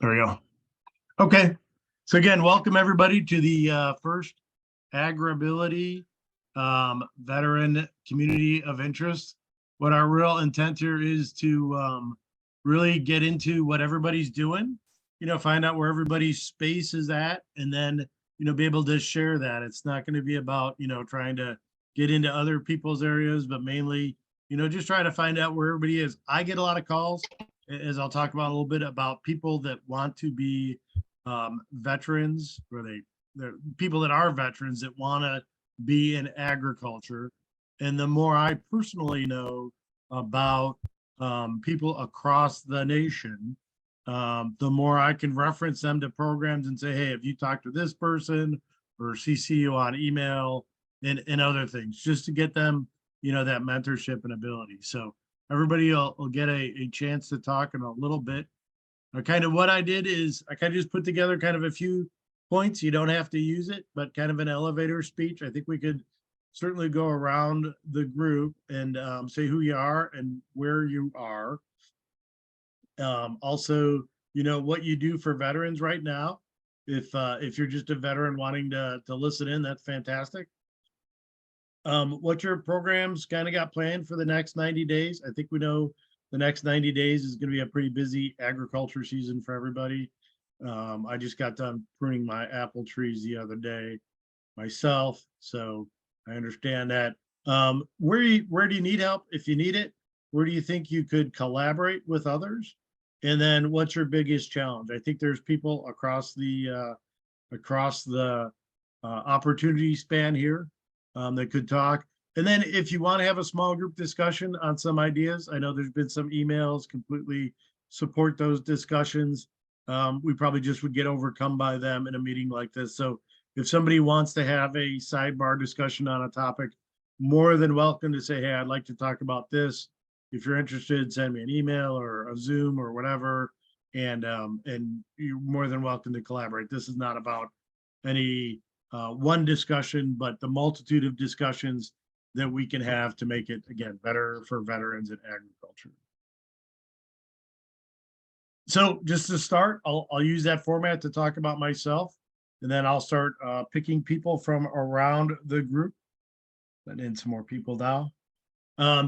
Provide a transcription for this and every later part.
There we go. Okay. So again, welcome everybody to the first AgrAbility Veteran Community of Interest. What our real intent here is to really get into what everybody's doing, find out where everybody's space is at, and then, be able to share that. It's not going to be about, trying to get into other people's areas, but mainly, just trying to find out where everybody is. I get a lot of calls, as I'll talk about a little bit, about people that want to be veterans, or they're people that are veterans that want to be in agriculture. And the more I personally know about people across the nation, the more I can reference them to programs and say, hey, have you talked to this person, or CC you on email, and other things, just to get them, that mentorship and ability. So everybody will get a chance to talk in a little bit. Kind of what I did is I kind of just put together kind of a few points. You don't have to use it, but kind of an elevator speech. I think we could certainly go around the group and say who you are and where you are. Also, what you do for veterans right now. If you're just a veteran wanting to listen in, that's fantastic. What your programs kind of got planned for the next 90 days. I think we know the next 90 days is going to be a pretty busy agriculture season for everybody. I just got done pruning my apple trees the other day myself, so I understand that. Where do you need help if you need it? Where do you think you could collaborate with others? And then what's your biggest challenge? I think there's people across the opportunity span here that could talk. And then if you want to have a small group discussion on some ideas, I know there's been some emails, completely support those discussions. We probably just would get overcome by them in a meeting like this. So if somebody wants to have a sidebar discussion on a topic, more than welcome to say, hey, I'd like to talk about this. If you're interested, send me an email or a Zoom or whatever. And you're more than welcome to collaborate. This is not about any one discussion, but the multitude of discussions that we can have to make it, again, better for veterans in agriculture. So just to start, I'll use that format to talk about myself, and then I'll start picking people from around the group. Let in some more people now.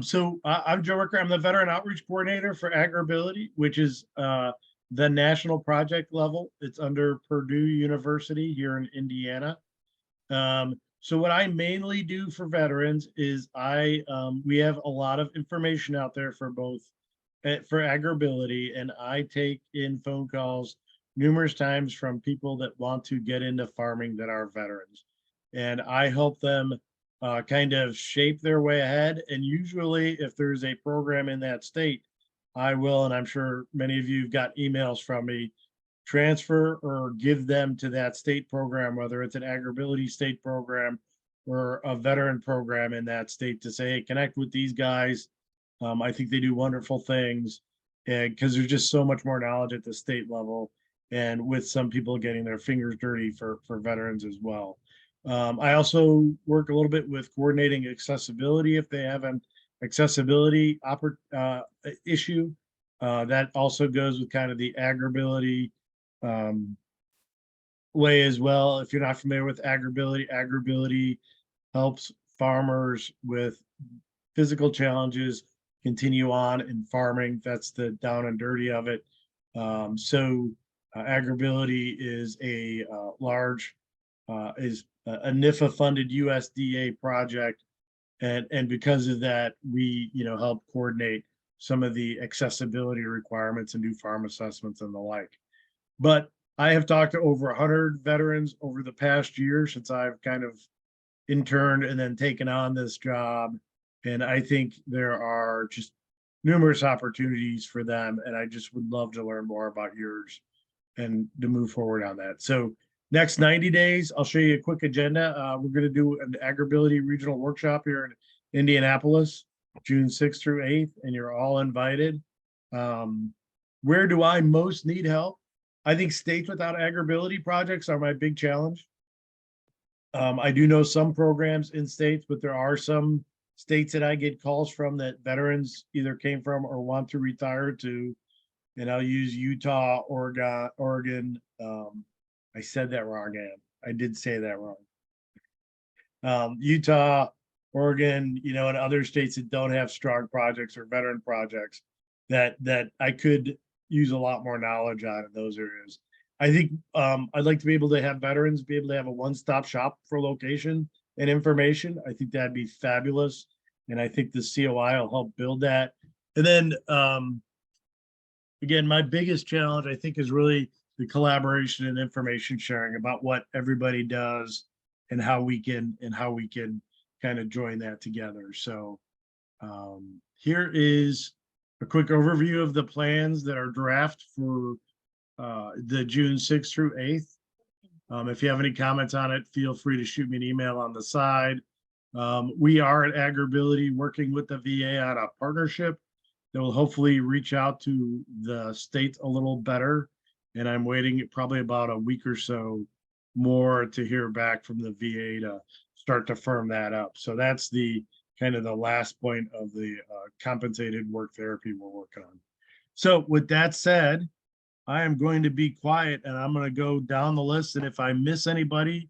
So I'm Joe Ricker. I'm the Veteran Outreach Coordinator for AgrAbility, which is the national project level. It's under Purdue University here in Indiana. So what I mainly do for veterans is we have a lot of information out there for both for AgrAbility, and I take in phone calls numerous times from people that want to get into farming that are veterans, and I help them kind of shape their way ahead. And usually if there's a program in that state, I will, and I'm sure many of you have got emails from me, transfer or give them to that state program, whether it's an AgrAbility state program or a veteran program in that state, to say, hey, connect with these guys. I think they do wonderful things, and because there's just so much more knowledge at the state level, and with some people getting their fingers dirty for veterans as well. I also work a little bit with coordinating accessibility if they have an accessibility issue. That also goes with kind of the AgrAbility way as well. If you're not familiar with AgrAbility helps farmers with physical challenges continue on in farming. That's the down and dirty of it. AgrAbility is a large is a NIFA funded USDA project, and because of that, we help coordinate some of the accessibility requirements and do farm assessments and the like. But I have talked to over 100 veterans over the past year since I've kind of interned and then taken on this job. And I think there are just numerous opportunities for them. And I just would love to learn more about yours and to move forward on that. So next 90 days, I'll show you a quick agenda. We're going to do an AgrAbility regional workshop here in Indianapolis, June 6th through 8th, and you're all invited. Where do I most need help? I think states without AgrAbility projects are my big challenge. I do know some programs in states, but there are some states that I get calls from that veterans either came from or want to retire to. and I'll use Utah, Oregon. I said that wrong, Ann. I did say that wrong. Utah, Oregon, you know, and other states that don't have strong projects or veteran projects that I could use a lot more knowledge on in those areas. I think I'd like to be able to have veterans be able to have a one-stop shop for location and information. I think that'd be fabulous. And I think the COI will help build that. And then again, my biggest challenge, I think, is really the collaboration and information sharing about what everybody does and how we can kind of join that together. So here is a quick overview of the plans that are draft for the June 6th through 8th. If you have any comments on it, feel free to shoot me an email on the side. We are at AgrAbility working with the VA on a partnership that will hopefully reach out to the state a little better. And I'm waiting probably about a week or so more to hear back from the VA to start to firm that up. So that's the kind of the last point of the compensated work therapy we're working on. So with that said, I am going to be quiet and I'm going to go down the list. And if I miss anybody,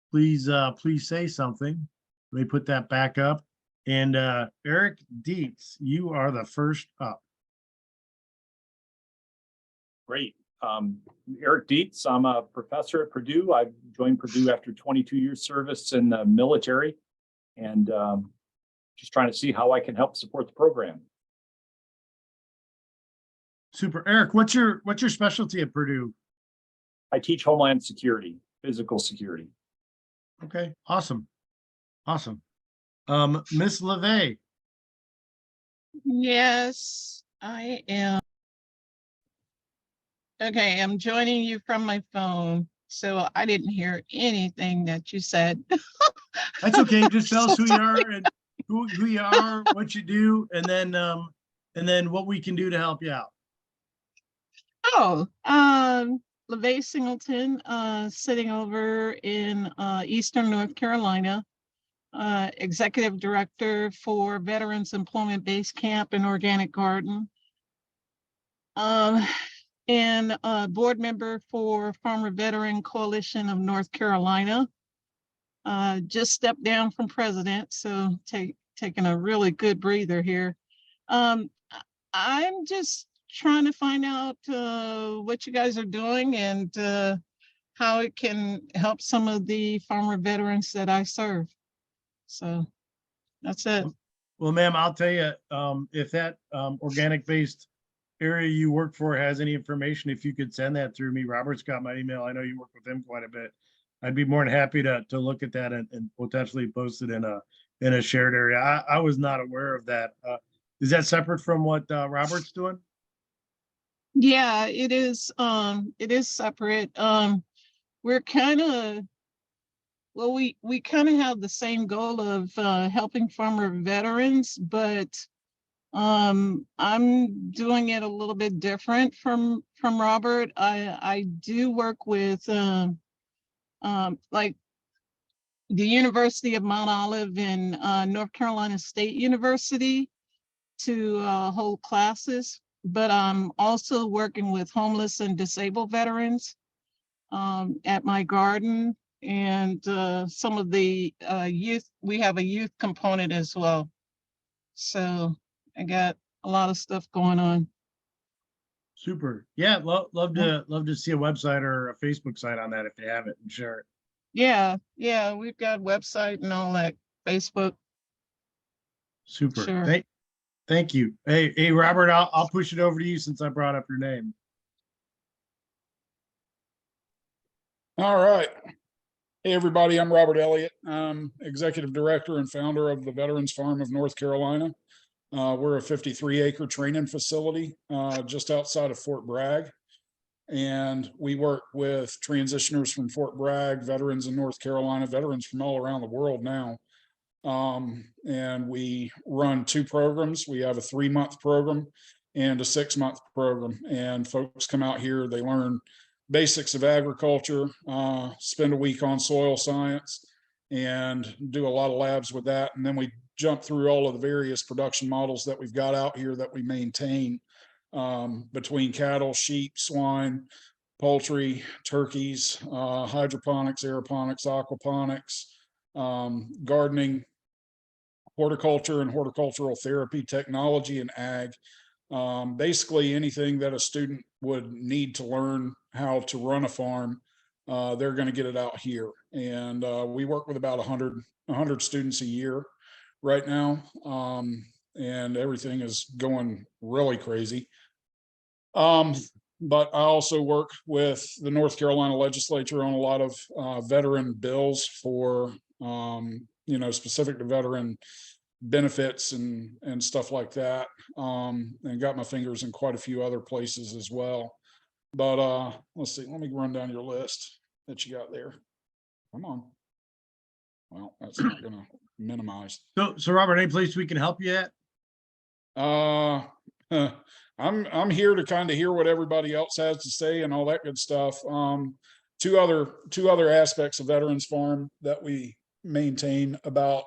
please say something. Let me put that back up. And Eric Dietz, you are the first up. Great. Eric Dietz, I'm a professor at Purdue. I joined Purdue after 22 years service in the military, and just trying to see how I can help support the program. Super. Eric, what's your specialty at Purdue? I teach Homeland Security, physical security. Okay, awesome. Awesome. Miss LeVay. Yes, I am. Okay, I'm joining you from my phone, so I didn't hear anything that you said. That's okay. Just tell us who you are and who you are, what you do, and then what we can do to help you out. Oh, LeVay Singleton, sitting over in Eastern North Carolina, Executive Director for Veterans Employment Base Camp and Organic Garden. And board member for Farmer Veteran Coalition of North Carolina. Just stepped down from president, so taking a really good breather here. I'm just trying to find out what you guys are doing and how it can help some of the farmer veterans that I serve. So that's it. Well, ma'am, I'll tell you, if that organic based area you work for has any information, if you could send that through me. Robert's got my email. I know you work with him quite a bit. I'd be more than happy to look at that and potentially post it in a shared area. I was not aware of that. Is that separate from what Robert's doing? Yeah, it is. It is separate. We're kind of, well, we kind of have the same goal of helping farmer veterans, but I'm doing it a little bit different from Robert. I do work with like the University of Mount Olive and North Carolina State University to hold classes, but I'm also working with homeless and disabled veterans at my garden, and some of the youth. We have a youth component as well. So I got a lot of stuff going on. Super. Yeah, love to see a website or a Facebook site on that if they have it and share it. Yeah, we've got website and all that, Facebook. Super. Sure. Thank you. Hey, Robert, I'll push it over to you since I brought up your name. All right. Hey, everybody, I'm Robert Elliott. I'm Executive Director and founder of the Veterans Farm of North Carolina. We're a 53-acre training facility just outside of Fort Bragg. And we work with transitioners from Fort Bragg, veterans in North Carolina, veterans from all around the world now. And we run 2 programs. We have a 3-month program and a 6-month program. And folks come out here, they learn basics of agriculture, spend a week on soil science, and do a lot of labs with that. And then we jump through all of the various production models that we've got out here that we maintain between cattle, sheep, swine, poultry, turkeys, hydroponics, aeroponics, aquaponics, gardening, horticulture and horticultural therapy, technology and ag. Basically anything that a student would need to learn how to run a farm, they're going to get it out here. And we work with about 100 students a year right now. And everything is going really crazy. But I also work with the North Carolina legislature on a lot of veteran bills for, specific to veteran benefits and stuff like that. And got my fingers in quite a few other places as well. But let's see, let me run down your list that you got there. Come on. Well, that's not gonna minimize. So Robert, any place we can help you at? I'm here to kind of hear what everybody else has to say and all that good stuff. Two other aspects of Veterans Farm that we maintain, about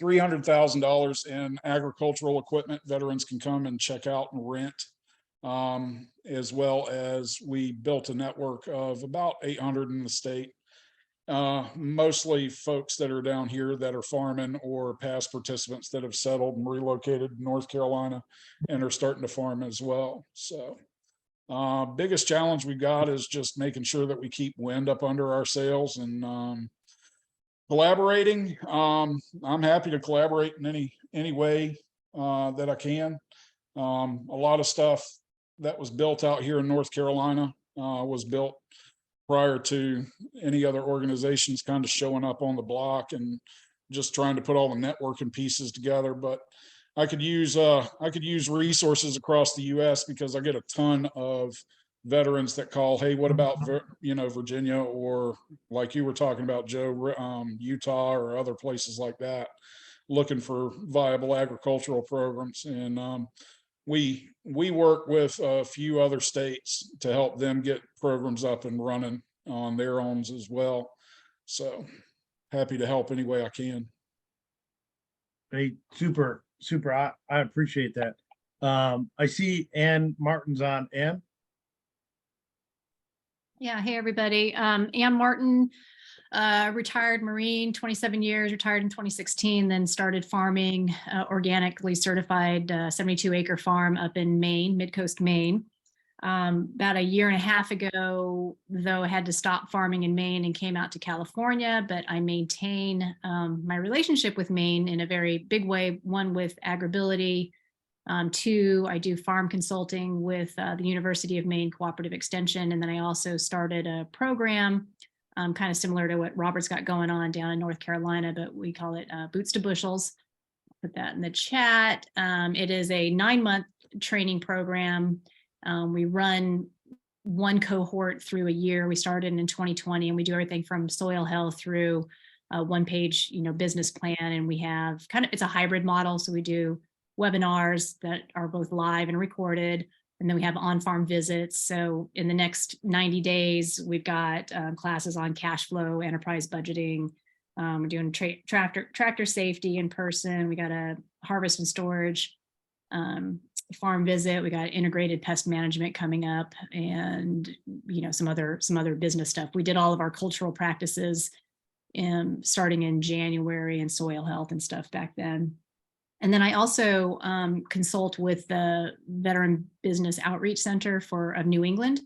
$300,000 in agricultural equipment veterans can come and check out and rent, as well as we built a network of about 800 in the state. Mostly folks that are down here that are farming or past participants that have settled and relocated to North Carolina and are starting to farm as well. So biggest challenge we've got is just making sure that we keep wind up under our sails and collaborating. I'm happy to collaborate in any way that I can. A lot of stuff that was built out here in North Carolina was built prior to any other organizations kind of showing up on the block and just trying to put all the networking pieces together. But I could use resources across the US because I get a ton of veterans that call, hey, what about Virginia, or like you were talking about, Joe, Utah or other places like that, looking for viable agricultural programs. And we work with a few other states to help them get programs up and running on their own as well. So happy to help any way I can. Hey, super. I appreciate that. I see Ann Martin's on. Ann? Yeah, hey, everybody. Ann Martin, retired Marine, 27 years, retired in 2016, then started farming, organically certified 72-acre farm up in Maine, Mid-Coast Maine. About a year and a half ago, though, I had to stop farming in Maine and came out to California, but I maintain my relationship with Maine in a very big way. One, with AgrAbility. Two, I do farm consulting with the University of Maine Cooperative Extension. And then I also started a program kind of similar to what Robert's got going on down in North Carolina, but we call it Boots to Bushels. Put that in the chat. It is a 9-month training program. We run one cohort through a year. We started in 2020, and we do everything from soil health through a one-page, business plan. And we have it's a hybrid model. So we do webinars that are both live and recorded. And then we have on-farm visits. So in the next 90 days, we've got classes on cash flow, enterprise budgeting. We're doing tractor safety in person. We got a harvest and storage farm visit. We got integrated pest management coming up, and some other business stuff. We did all of our cultural practices starting in January, and soil health and stuff back then. And then I also consult with the Veteran Business Outreach Center of New England,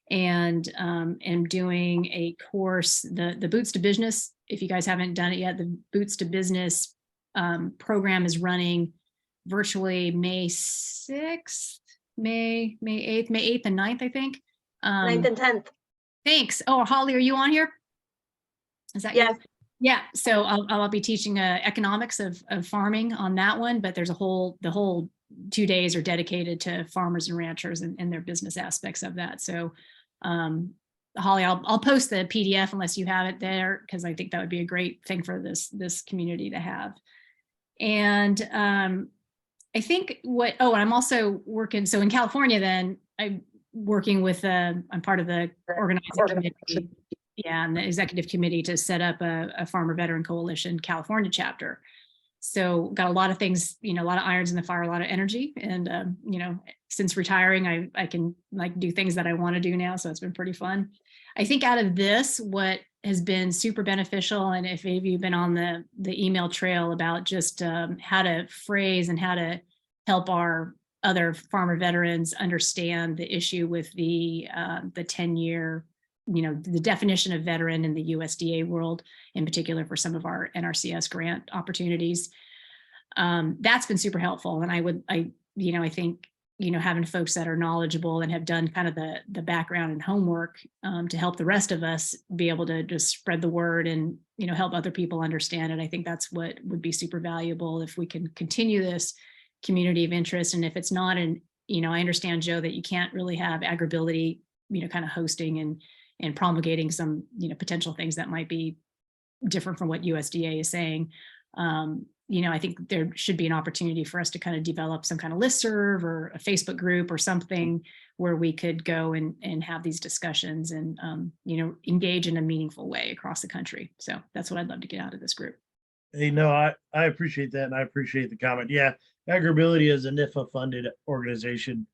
and am doing a course, the Boots to Business. If you guys haven't done it yet, the Boots to Business program is running virtually May 6th, May 8th and 9th, I think. 9th and 10th. Thanks. Oh, Holly, are you on here? Is that Yes. you? Yeah, so I'll be teaching economics of farming on that one, but there's the whole 2 days are dedicated to farmers and ranchers and their business aspects of that. So Holly, I'll post the PDF unless you have it there, because I think that would be a great thing for this community to have. And I think and I'm also working, so in California, then I'm working with, I'm part of the organizing committee. Yeah, and the executive committee to set up a Farmer Veteran Coalition California chapter. So got a lot of things, a lot of irons in the fire, a lot of energy. And, since retiring, I can like do things that I want to do now. So it's been pretty fun. I think out of this, what has been super beneficial, and if any of you have been on the email trail about just how to phrase and how to help our other farmer veterans understand the issue with the 10-year, the definition of veteran in the USDA world, in particular for some of our NRCS grant opportunities. That's been super helpful. And I think, having folks that are knowledgeable and have done kind of the background and homework to help the rest of us be able to just spread the word and, help other people understand it. I think that's what would be super valuable if we can continue this community of interest. And if it's not I understand, Joe, that you can't really have AgrAbility, kind of hosting and promulgating some, potential things that might be different from what USDA is saying. I think there should be an opportunity for us to kind of develop some kind of listserv or a Facebook group or something where we could go and have these discussions and, engage in a meaningful way across the country. So that's what I'd love to get out of this group. Hey, no, I appreciate that. And I appreciate the comment. Yeah. AgrAbility is a NIFA funded organization.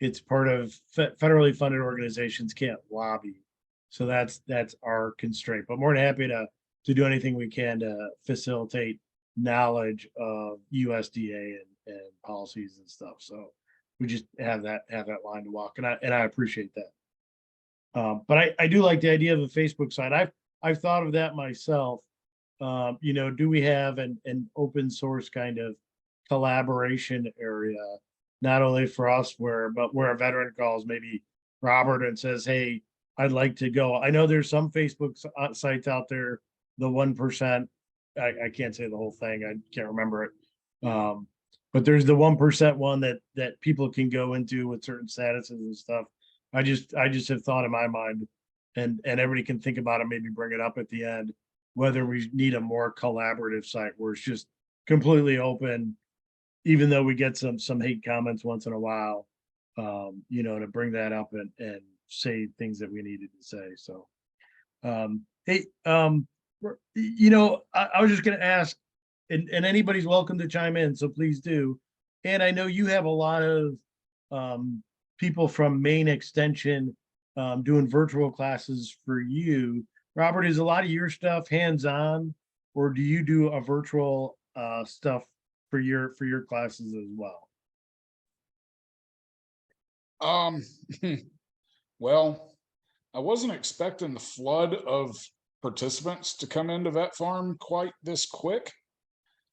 It's part of federally funded organizations can't lobby. So that's our constraint, but more than happy to do anything we can to facilitate knowledge of USDA and policies and stuff. So we just have that line to walk, and I appreciate that. But I do like the idea of a Facebook site. I've thought of that myself. Do we have an open source kind of collaboration area, not only for us but where a veteran calls maybe Robert and says, hey, I'd like to go. I know there's some Facebook sites out there, the 1%. I can't say the whole thing. I can't remember it. But there's the 1% one that people can go into with certain statuses and stuff. I just have thought in my mind, and everybody can think about it, maybe bring it up at the end, whether we need a more collaborative site where it's just completely open, even though we get some hate comments once in a while, to bring that up and say things that we needed to say. So, hey, I was just going to ask, and anybody's welcome to chime in, so please do. And I know you have a lot of people from Maine Extension doing virtual classes for you. Robert, is a lot of your stuff hands-on, or do you do a virtual stuff for your classes as well? Well, I wasn't expecting the flood of participants to come into Vet Farm quite this quick.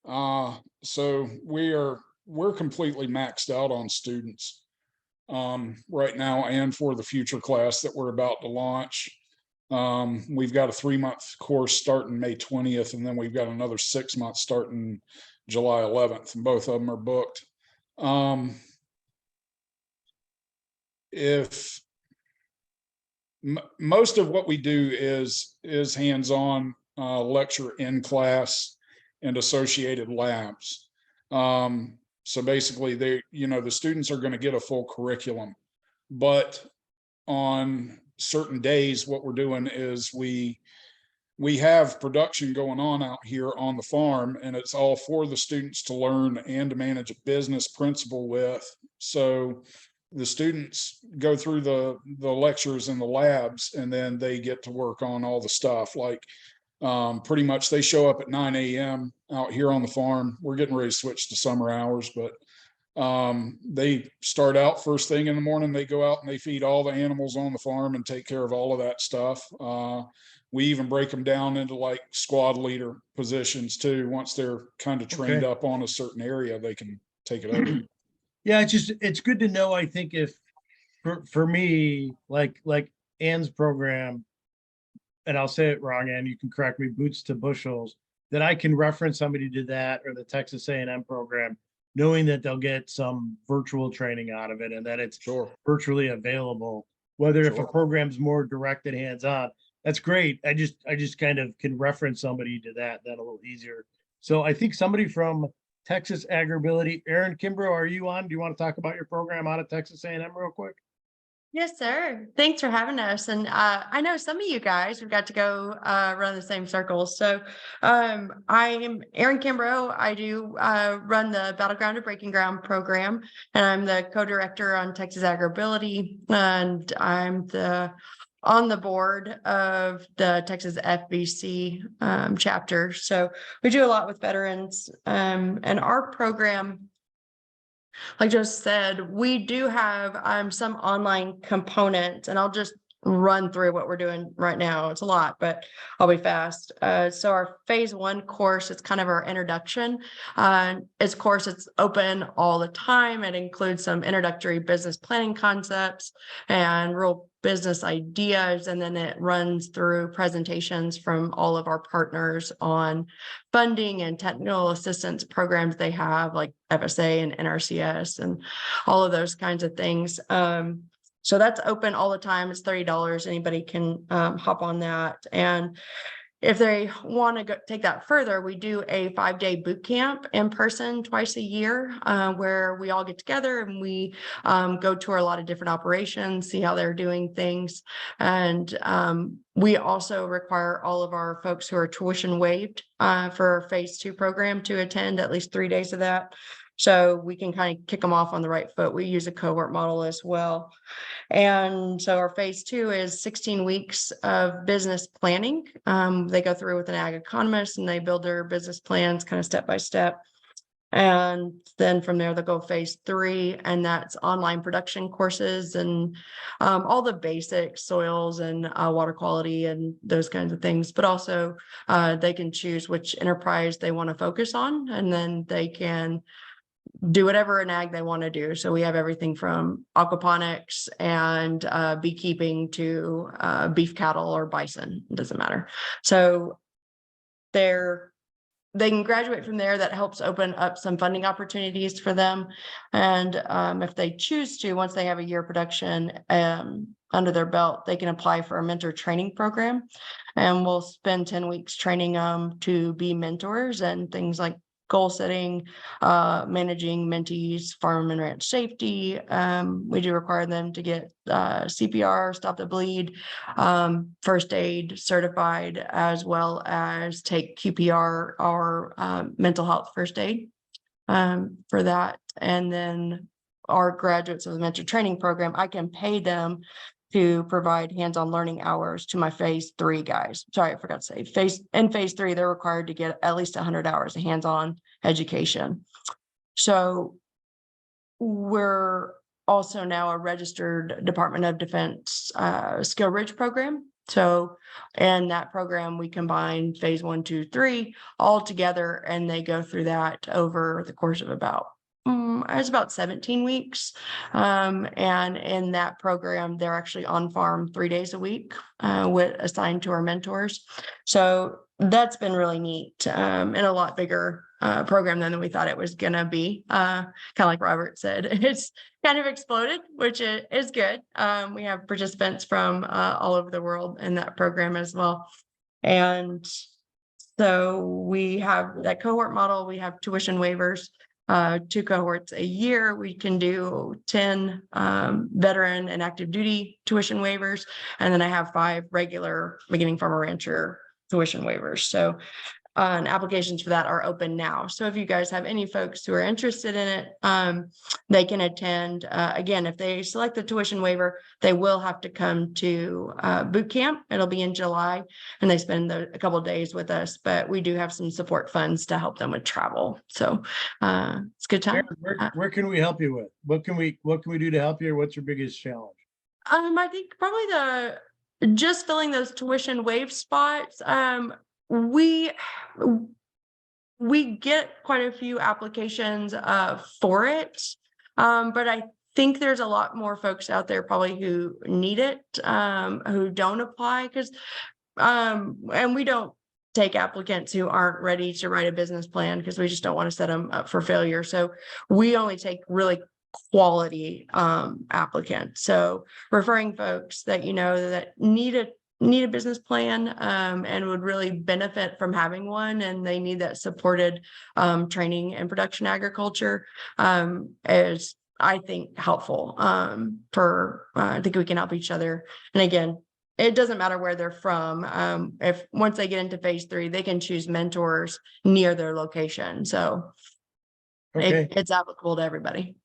So we're completely maxed out on students right now, and for the future class that we're about to launch. We've got a 3-month course starting May 20th, and then we've got another 6 months starting July 11th, and both of them are booked. If most of what we do is hands-on, lecture in class and associated labs. So basically the students are going to get a full curriculum, but on certain days, what we're doing is we have production going on out here on the farm, and it's all for the students to learn and to manage a business principle with. So the students go through the lectures and the labs, and then they get to work on all the stuff. Like pretty much they show up at 9 a.m. out here on the farm. We're getting ready to switch to summer hours, but they start out first thing in the morning. They go out and they feed all the animals on the farm and take care of all of that stuff. We even break them down into like squad leader positions too. Once they're kind of trained up on a certain area, they can take it over. Yeah, it's good to know. I think if for me, like Ann's program, and I'll say it wrong, Ann, you can correct me, boots to bushels, that I can reference somebody to that, or the Texas A&M program, knowing that they'll get some virtual training out of it and that it's virtually available. Whether if a program's more directed hands-on, that's great. I just kind of can reference somebody to that a little easier. So I think somebody from Texas AgrAbility, Aaron Kimbrough, are you on? Do you want to talk about your program out of Texas A&M real quick? Yes, sir. Thanks for having us. And I know some of you guys, we've got to go run the same circles. So I am Erin Kimbrough. I do run the Battleground to Breaking Ground program, and I'm the co-director on Texas AgrAbility, and I'm on the board of the Texas FBC chapter. So we do a lot with veterans, and our program, like Joe said, we do have some online components, and I'll just run through what we're doing right now. It's a lot, but I'll be fast. So our phase 1 course, it's kind of our introduction. It's open all the time. It includes some introductory business planning concepts and real business ideas, and then it runs through presentations from all of our partners on funding and technical assistance programs they have, like FSA and NRCS and all of those kinds of things. So that's open all the time. It's $30. Anybody can hop on that. And if they want to go take that further, we do a 5-day boot camp in person twice a year, where we all get together and we go tour a lot of different operations, see how they're doing things. And we also require all of our folks who are tuition waived for our phase 2 program to attend at least 3 days of that. So we can kind of kick them off on the right foot. We use a cohort model as well. And so our phase 2 is 16 weeks of business planning. They go through with an ag economist and they build their business plans kind of step by step. And then from there, they'll go phase 3, and that's online production courses and all the basic soils and water quality and those kinds of things. But also they can choose which enterprise they want to focus on, and then they can do whatever in ag they want to do. So we have everything from aquaponics and beekeeping to beef cattle or bison. It doesn't matter. So they can graduate from there. That helps open up some funding opportunities for them. And if they choose to, once they have a year of production under their belt, they can apply for a mentor training program. And we'll spend 10 weeks training them to be mentors and things like goal setting, managing mentees, farm and ranch safety. We do require them to get CPR, stop the bleed, first aid certified, as well as take QPR or mental health first aid for that. And then our graduates of the mentor training program, I can pay them to provide hands-on learning hours to my phase 3 guys. Sorry, I forgot to say, in phase 3, they're required to get at least 100 hours of hands-on education. So we're also now a registered Department of Defense Skill Ridge program. So in that program, we combine phase 1, 2, 3 all together, and they go through that over the course of about 17 weeks. And in that program, they're actually on farm 3 days a week assigned to our mentors. So that's been really neat and a lot bigger program than we thought it was going to be. Kind of like Robert said, it's kind of exploded, which is good. We have participants from all over the world in that program as well. And so we have that cohort model. We have tuition waivers. 2 cohorts a year. We can do 10 veteran and active duty tuition waivers. And then I have 5 regular beginning farmer rancher tuition waivers. So and applications for that are open now. So if you guys have any folks who are interested in it, they can attend. Again, if they select the tuition waiver, they will have to come to boot camp. It'll be in July, and they spend a couple of days with us, but we do have some support funds to help them with travel. So it's a good time. Where can we help you with? What can we do to help you? What's your biggest challenge? I think probably just filling those tuition waive spots. We get quite a few applications for it, but I think there's a lot more folks out there probably who need it, who don't apply, because and we don't take applicants who aren't ready to write a business plan, because we just don't want to set them up for failure. So we only take really quality applicants. So referring folks that that need a business plan and would really benefit from having one, and they need that supported training in production agriculture is I think, helpful for I think we can help each other. And again, it doesn't matter where they're from. If once they get into phase 3, they can choose mentors near their location. So Okay, it's applicable to everybody.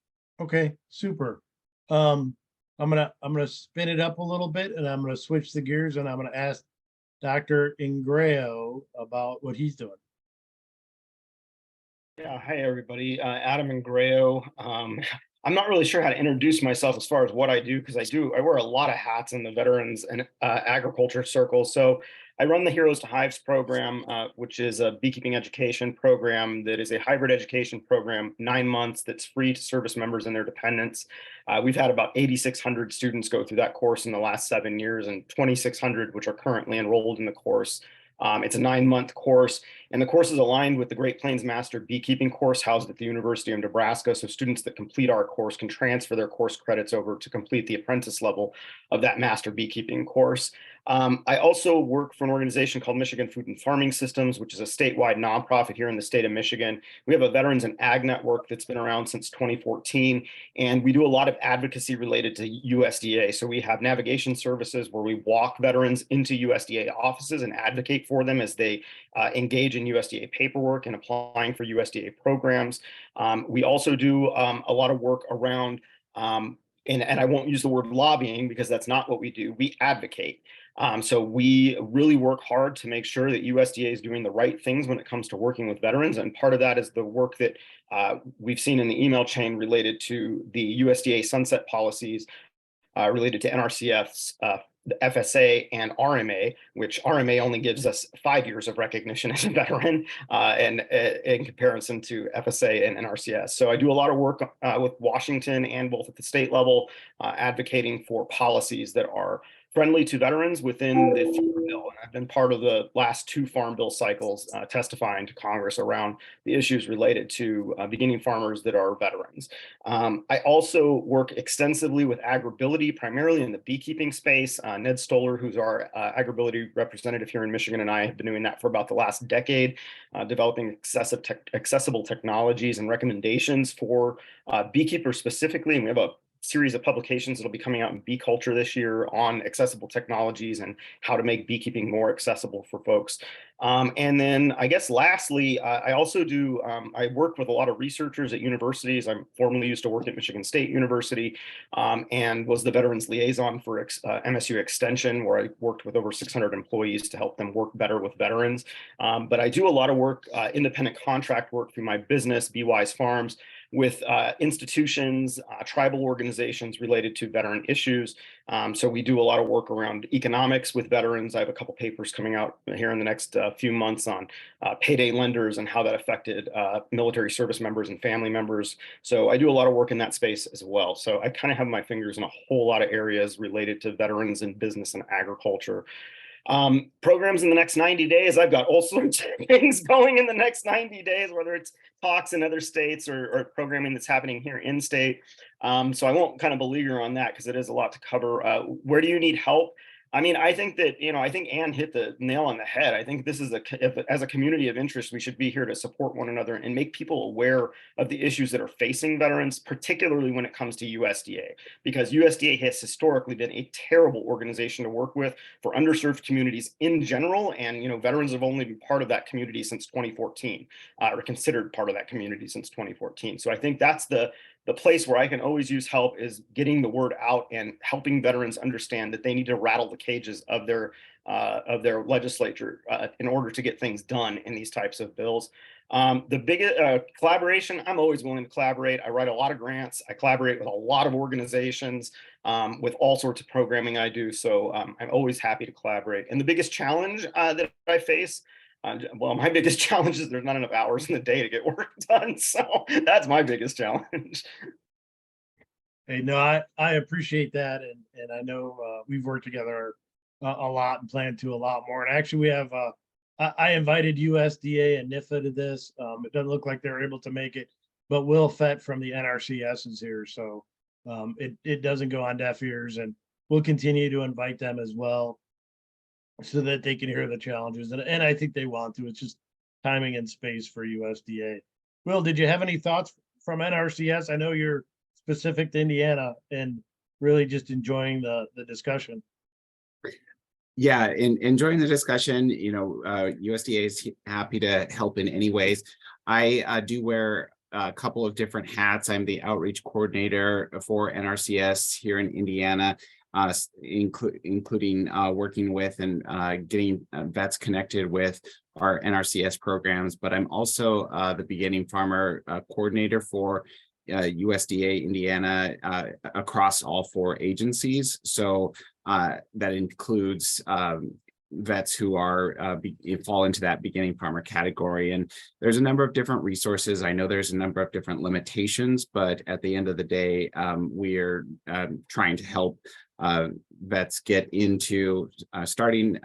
okay, super. I'm gonna spin it up a little bit and I'm gonna switch the gears and I'm gonna ask Dr. Ingrao about what he's doing. Yeah, hi everybody. Adam Ingrao. I'm not really sure how to introduce myself as far as what I do because I wear a lot of hats in the veterans and agriculture circles. So I run the Heroes to Hives program, which is a beekeeping education program that is a hybrid education program, 9 months, that's free to service members and their dependents. We've had about 8,600 students go through that course in the last 7 years, and 2,600 which are currently enrolled in the course. It's a 9-month course, and the course is aligned with the Great Plains Master Beekeeping course housed at the University of Nebraska. So students that complete our course can transfer their course credits over to complete the apprentice level of that Master Beekeeping course. I also work for an organization called Michigan Food and Farming Systems, which is a statewide nonprofit here in the state of Michigan. We have a Veterans and Ag Network that's been around since 2014, and we do a lot of advocacy related to USDA. So we have navigation services where we walk veterans into USDA offices and advocate for them as they engage in USDA paperwork and applying for USDA programs. We also do a lot of work around, and I won't use the word lobbying because that's not what we do. We advocate. So we really work hard to make sure that USDA is doing the right things when it comes to working with veterans. And part of that is the work that we've seen in the email chain related to the USDA sunset policies related to NRCF's the FSA and RMA, which RMA only gives us 5 years of recognition as a veteran, and in comparison to FSA and NRCS. So I do a lot of work with Washington and both at the state level, advocating for policies that are friendly to veterans within the Farm Bill. And I've been part of the last 2 Farm Bill cycles testifying to Congress around the issues related to beginning farmers that are veterans. I also work extensively with AgrAbility, primarily in the beekeeping space. Ned Stoller, who's our AgrAbility representative here in Michigan, and I have been doing that for about the last decade, developing accessible technologies and recommendations for beekeepers specifically. And we have a series of publications that'll be coming out in bee culture this year on accessible technologies and how to make beekeeping more accessible for folks. And then I guess lastly, I also do, I work with a lot of researchers at universities. I'm formerly used to work at Michigan State University, and was the veterans liaison for MSU Extension, where I worked with over 600 employees to help them work better with veterans. But I do a lot of work, independent contract work through my business, Be Wise Farms, with institutions, tribal organizations related to veteran issues. So we do a lot of work around economics with veterans. I have a couple papers coming out here in the next few months on payday lenders and how that affected military service members and family members. So I do a lot of work in that space as well. So I kind of have my fingers in a whole lot of areas related to veterans and business and agriculture. Programs in the next 90 days. I've got all sorts of things going in the next 90 days, whether it's talks in other states or programming that's happening here in state. So I won't kind of beleaguer on that because it is a lot to cover. Where do you need help? I mean, I think that, I think Ann hit the nail on the head. I think this is as a community of interest, we should be here to support one another and make people aware of the issues that are facing veterans, particularly when it comes to USDA, because USDA has historically been a terrible organization to work with for underserved communities in general. And, veterans have only been part of that community since 2014, or considered part of that community since 2014. So I think that's the place where I can always use help is getting the word out and helping veterans understand that they need to rattle the cages of their legislature in order to get things done in these types of bills. The biggest collaboration, I'm always willing to collaborate. I write a lot of grants. I collaborate with a lot of organizations with all sorts of programming I do. So I'm always happy to collaborate. And the biggest challenge that I face, well, my biggest challenge is there's not enough hours in the day to get work done. So that's my biggest challenge. Hey, no, I appreciate that. And I know we've worked together a lot and plan to a lot more. And actually we have, I invited USDA and NIFA to this. It doesn't look like they're able to make it, but Will Fett from the NRCS is here. So it doesn't go on deaf ears, and we'll continue to invite them as well, so that they can hear the challenges. And I think they want to. It's just timing and space for USDA. Will, did you have any thoughts from NRCS? I know you're specific to Indiana and really just enjoying the discussion. Yeah, enjoying the discussion. USDA is happy to help in any ways. I do wear a couple of different hats. I'm the outreach coordinator for NRCS here in Indiana, including working with and getting vets connected with our NRCS programs. But I'm also the beginning farmer coordinator for USDA Indiana across all 4 agencies. So that includes vets who are fall into that beginning farmer category. And there's a number of different resources. I know there's a number of different limitations, but at the end of the day, we're trying to help vets get into starting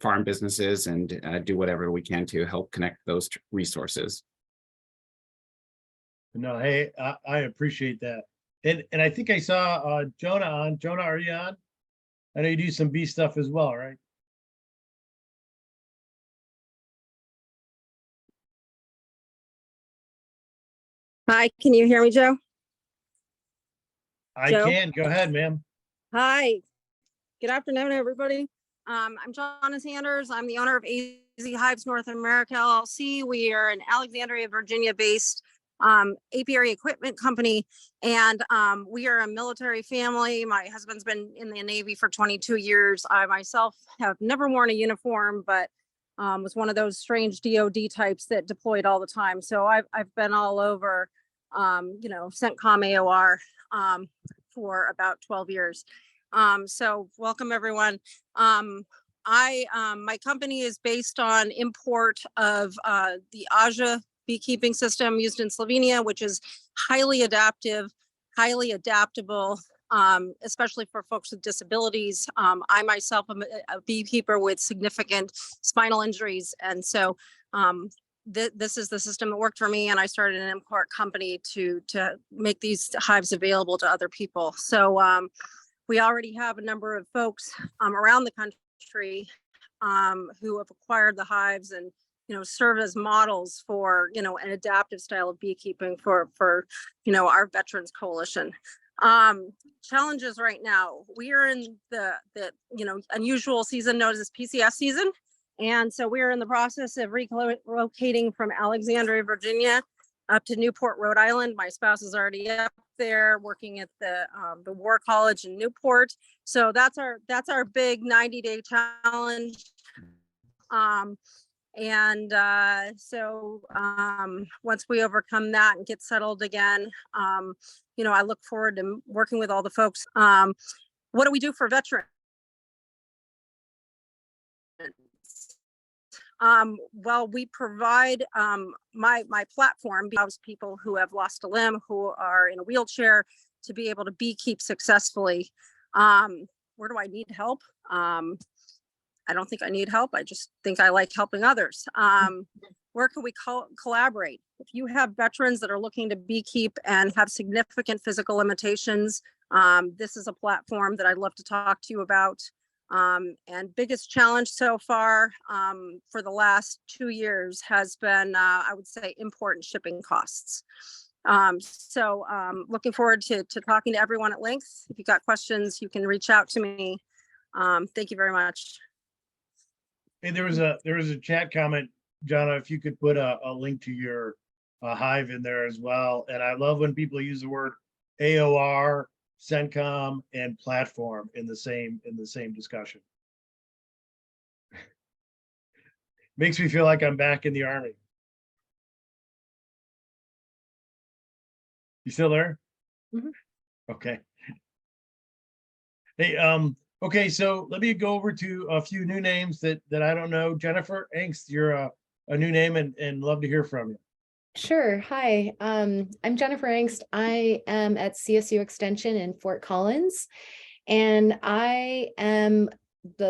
farm businesses and do whatever we can to help connect those resources. No, hey, I appreciate that. And I think I saw Jonah on. Jonah, are you on? I know you do some bee stuff as well, right? Hi, can you hear me, Joe? I Joe? can. Go ahead, ma'am. Hi, good afternoon, everybody. I'm Jonna Sanders. I'm the owner of AZ Hives North America LLC. We are an Alexandria, Virginia-based apiary equipment company, and we are a military family. My husband's been in the Navy for 22 years. I myself have never worn a uniform, but was one of those strange DOD types that deployed all the time. So I've been all over, CENTCOM AOR for about 12 years. So welcome everyone. My company is based on import of the Aja beekeeping system used in Slovenia, which is highly adaptive, highly adaptable, especially for folks with disabilities. I myself am a beekeeper with significant spinal injuries. And so this is the system that worked for me. And I started an import company to make these hives available to other people. So we already have a number of folks around the country who have acquired the hives and serve as models for an adaptive style of beekeeping for our Veterans Coalition. Challenges right now, we are in the unusual season known as PCS season, and so we are in the process of relocating from Alexandria, Virginia, up to Newport, Rhode Island. My spouse is already up there working at the War College in Newport. So that's our big 90-day challenge. Once we overcome that and get settled again, I look forward to working with all the folks. What do we do for veterans? Well, we provide my platform allows people who have lost a limb, who are in a wheelchair, to be able to beekeep successfully. Where do I need help? I don't think I need help. I just think I like helping others. Where can we collaborate? If you have veterans that are looking to beekeep and have significant physical limitations, this is a platform that I'd love to talk to you about. And biggest challenge so far for the last 2 years has been, I would say, import and shipping costs. Looking forward to talking to everyone at length. If you got questions, you can reach out to me. Thank you very much. Hey, there was a chat comment, Jonna, if you could put a link to your hive in there as well. And I love when people use the word AOR, CENTCOM, and platform in the same discussion. Makes me feel like I'm back in the Army. You still there? Mhm. Okay. Hey, okay, so let me go over to a few new names that I don't know. Jennifer Angst, you're a new name and love to hear from you. Sure. Hi, I'm Jennifer Angst. I am at CSU Extension in Fort Collins, and I am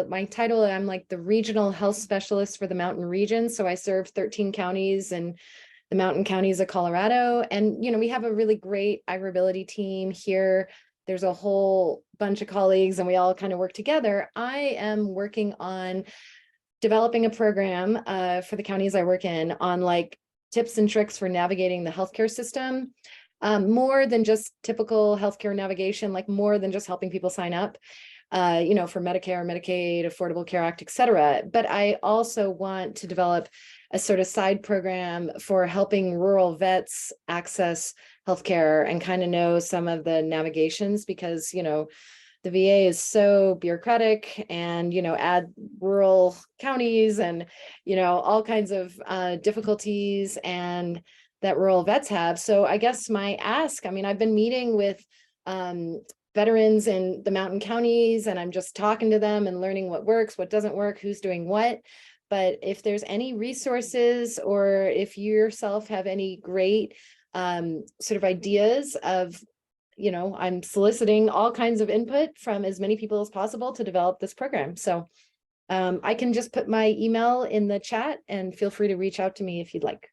my title, I'm like the regional health specialist for the mountain region. So I serve 13 counties and the mountain counties of Colorado. And, we have a really great AgrAbility team here. There's a whole bunch of colleagues and we all kind of work together. I am working on developing a program for the counties I work in on like tips and tricks for navigating the healthcare system. more than just typical healthcare navigation, like more than just helping people sign up, you know, for Medicare, Medicaid, Affordable Care Act, et cetera. But I also want to develop a sort of side program for helping rural vets access healthcare and kind of know some of the navigations, because, you know, the VA is so bureaucratic, and, you know, add rural counties and, you know, all kinds of difficulties and that rural vets have. So I guess my ask, I mean, I've been meeting with veterans in the mountain counties, and I'm just talking to them and learning what works, what doesn't work, who's doing what. But if there's any resources, or if you yourself have any great sort of ideas of, you know, I'm soliciting all kinds of input from as many people as possible to develop this program. So I can just put my email in the chat, and feel free to reach out to me if you'd like.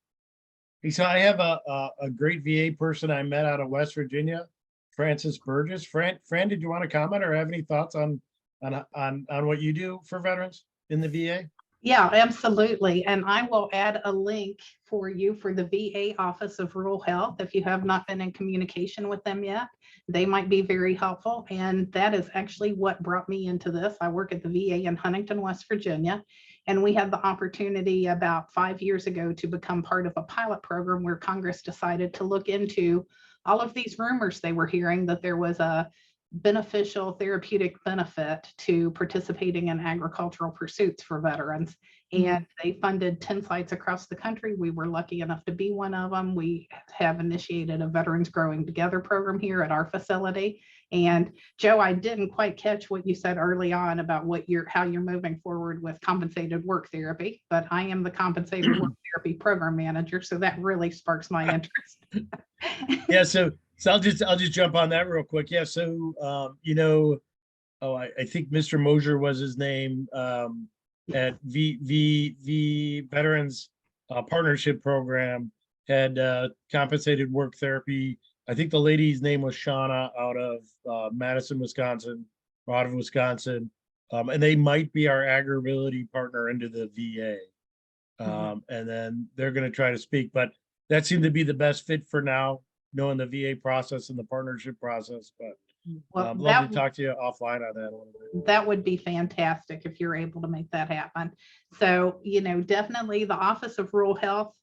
So I have a great VA person I met out of West Virginia, Francis Burgess. Fran, did you want to comment or have any thoughts on what you do for veterans in the VA? Yeah, absolutely. And I will add a link for you for the VA Office of Rural Health. If you have not been in communication with them yet, they might be very helpful. And that is actually what brought me into this. I work at the VA in Huntington, West Virginia, and we had the opportunity about 5 years ago to become part of a pilot program where Congress decided to look into all of these rumors they were hearing that there was a beneficial therapeutic benefit to participating in agricultural pursuits for veterans. And they funded 10 sites across the country. We were lucky enough to be one of them. We have initiated a Veterans Growing Together program here at our facility. And Joe, I didn't quite catch what you said early on about how you're moving forward with compensated work therapy, but I am the compensated work therapy program manager, so that really sparks my interest. Yeah, so I'll just jump on that real quick. Yeah, so you know, I think Mr. Mosier was his name, at V Veterans Partnership Program, had compensated work therapy. I think the lady's name was Shauna, out of Madison, Wisconsin, or out of Wisconsin, and they might be our AgrAbility partner into the VA. And then they're going to try to speak, but that seemed to be the best fit for now, knowing the VA process and the partnership process. But Well, love to talk to you offline on that a little bit. That would be fantastic if you're able to make that happen. So, you know, definitely the Office of Rural Health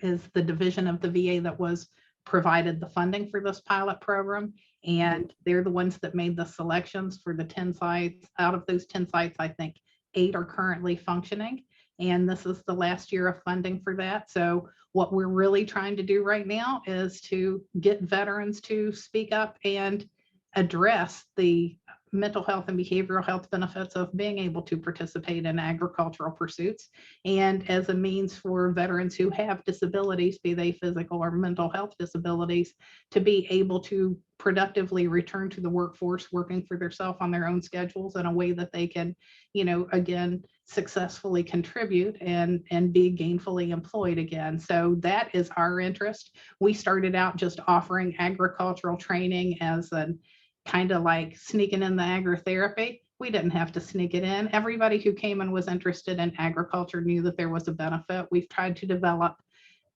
is the division of the VA that was provided the funding for this pilot program. And they're the ones that made the selections for the 10 sites. Out of those 10 sites, I think 8 are currently functioning. And this is the last year of funding for that. So what we're really trying to do right now is to get veterans to speak up and address the mental health and behavioral health benefits of being able to participate in agricultural pursuits, and as a means for veterans who have disabilities, be they physical or mental health disabilities, to be able to productively return to the workforce, working for themselves on their own schedules in a way that they can, you know, again, successfully contribute and be gainfully employed again. So that is our interest. We started out just offering agricultural training as an kind of like sneaking in the agritherapy. We didn't have to sneak it in. Everybody who came and was interested in agriculture knew that there was a benefit. We've tried to develop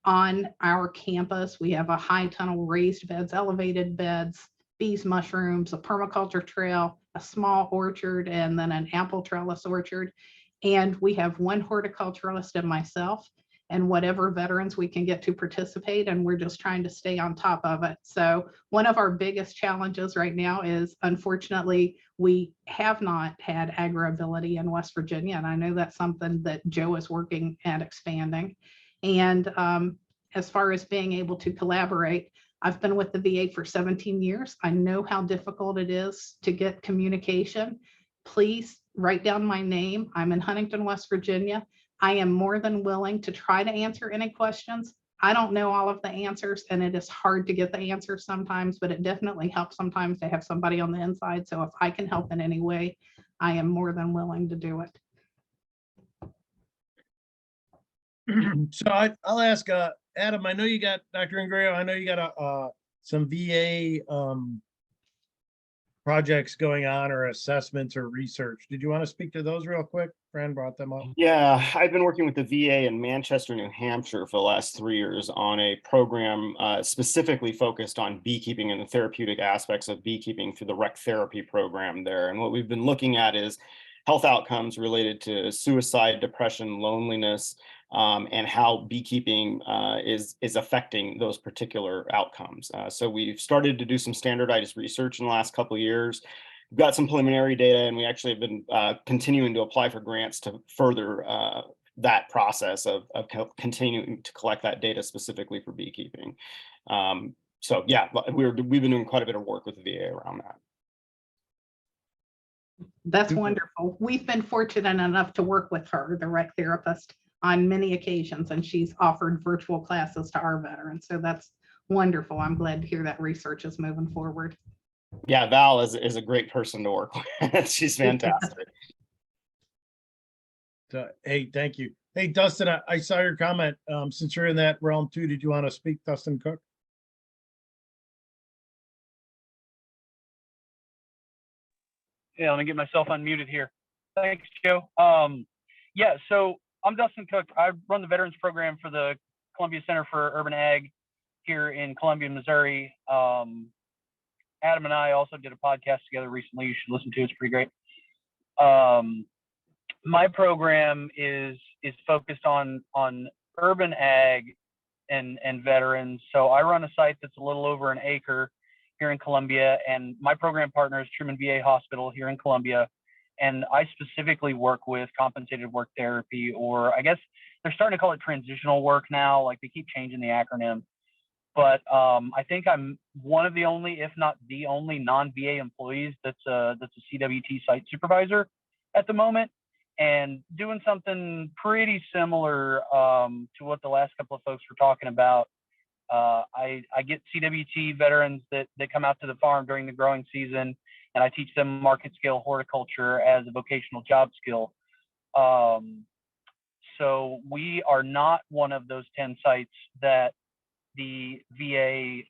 on our campus. We have a high tunnel raised beds, elevated beds, bees, mushrooms, a permaculture trail, a small orchard, and then an apple trellis orchard. And we have one horticulturalist and myself, and whatever veterans we can get to participate, and we're just trying to stay on top of it. So one of our biggest challenges right now is, unfortunately, we have not had AgrAbility in West Virginia, and I know that's something that Joe is working at expanding. And as far as being able to collaborate, I've been with the VA for 17 years. I know how difficult it is to get communication. Please write down my name. I'm in Huntington, West Virginia. I am more than willing to try to answer any questions. I don't know all of the answers, and it is hard to get the answers sometimes, but it definitely helps sometimes to have somebody on the inside. So if I can help in any way, I am more than willing to do it. So I'll ask Adam, I know you got Dr. Ingrayo, I know you got some VA projects going on or assessments or research. Did you want to speak to those real quick? Fran brought them up. Yeah, I've been working with the VA in Manchester, New Hampshire for the last 3 years on a program specifically focused on beekeeping and the therapeutic aspects of beekeeping through the rec therapy program there. And what we've been looking at is health outcomes related to suicide, depression, loneliness, and how beekeeping is affecting those particular outcomes. So we've started to do some standardized research in the last couple of years. We've got some preliminary data, and we actually have been continuing to apply for grants to further that process of continuing to collect that data specifically for beekeeping. So yeah, we've been doing quite a bit of work with the VA around that. That's wonderful. We've been fortunate enough to work with her, the rec therapist, on many occasions, and she's offered virtual classes to our veterans. So that's wonderful. I'm glad to hear that research is moving forward. Yeah, Val is a great person to work with. She's fantastic. Hey, thank you. Hey, Dustin, I saw your comment. Since you're in that realm too, did you want to speak, Dustin Cook? Yeah, let me get myself unmuted here. Thanks, Joe. Yeah, so I'm Dustin Cook. I run the Veterans Program for the Columbia Center for Urban Ag here in Columbia, Missouri. Adam and I also did a podcast together recently. You should listen to it. It's pretty great. My program is focused on urban ag and veterans. So I run a site that's a little over an acre here in Columbia, and my program partner is Truman VA Hospital here in Columbia. And I specifically work with compensated work therapy, or I guess they're starting to call it transitional work now. Like they keep changing the acronym. But I think I'm one of the only, if not the only, non-VA employees that's a CWT site supervisor at the moment, and doing something pretty similar to what the last couple of folks were talking about. I get CWT veterans that come out to the farm during the growing season, and I teach them market scale horticulture as a vocational job skill. So we are not one of those 10 sites that the VA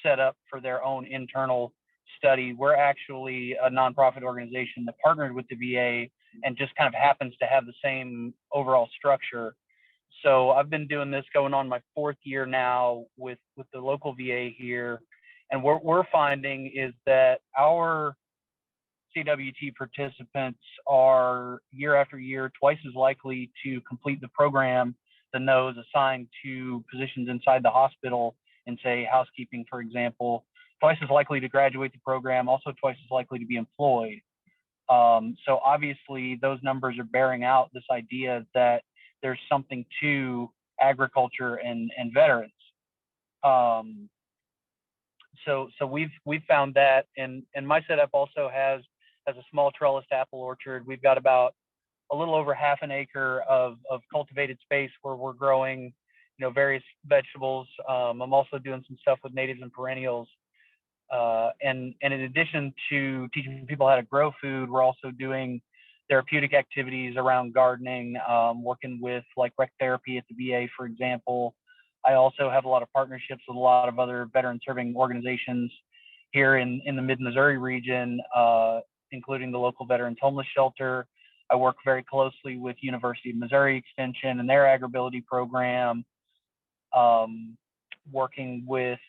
set up for their own internal study. We're actually a nonprofit organization that partnered with the VA and just kind of happens to have the same overall structure. So I've been doing this going on my 4th year now with the local VA here. And what we're finding is that our CWT participants are year after year twice as likely to complete the program than those assigned to positions inside the hospital in, say, housekeeping, for example, twice as likely to graduate the program, also twice as likely to be employed. So obviously those numbers are bearing out this idea that there's something to agriculture and veterans. So we've found that, and my setup also has a small trellised apple orchard. We've got about a little over half an acre of cultivated space where we're growing, various vegetables. I'm also doing some stuff with natives and perennials. And in addition to teaching people how to grow food, we're also doing therapeutic activities around gardening, working with like rec therapy at the VA, for example. I also have a lot of partnerships with a lot of other veteran serving organizations here in the mid-Missouri region, including the local Veterans Homeless Shelter. I work very closely with University of Missouri Extension and their AgrAbility program, working with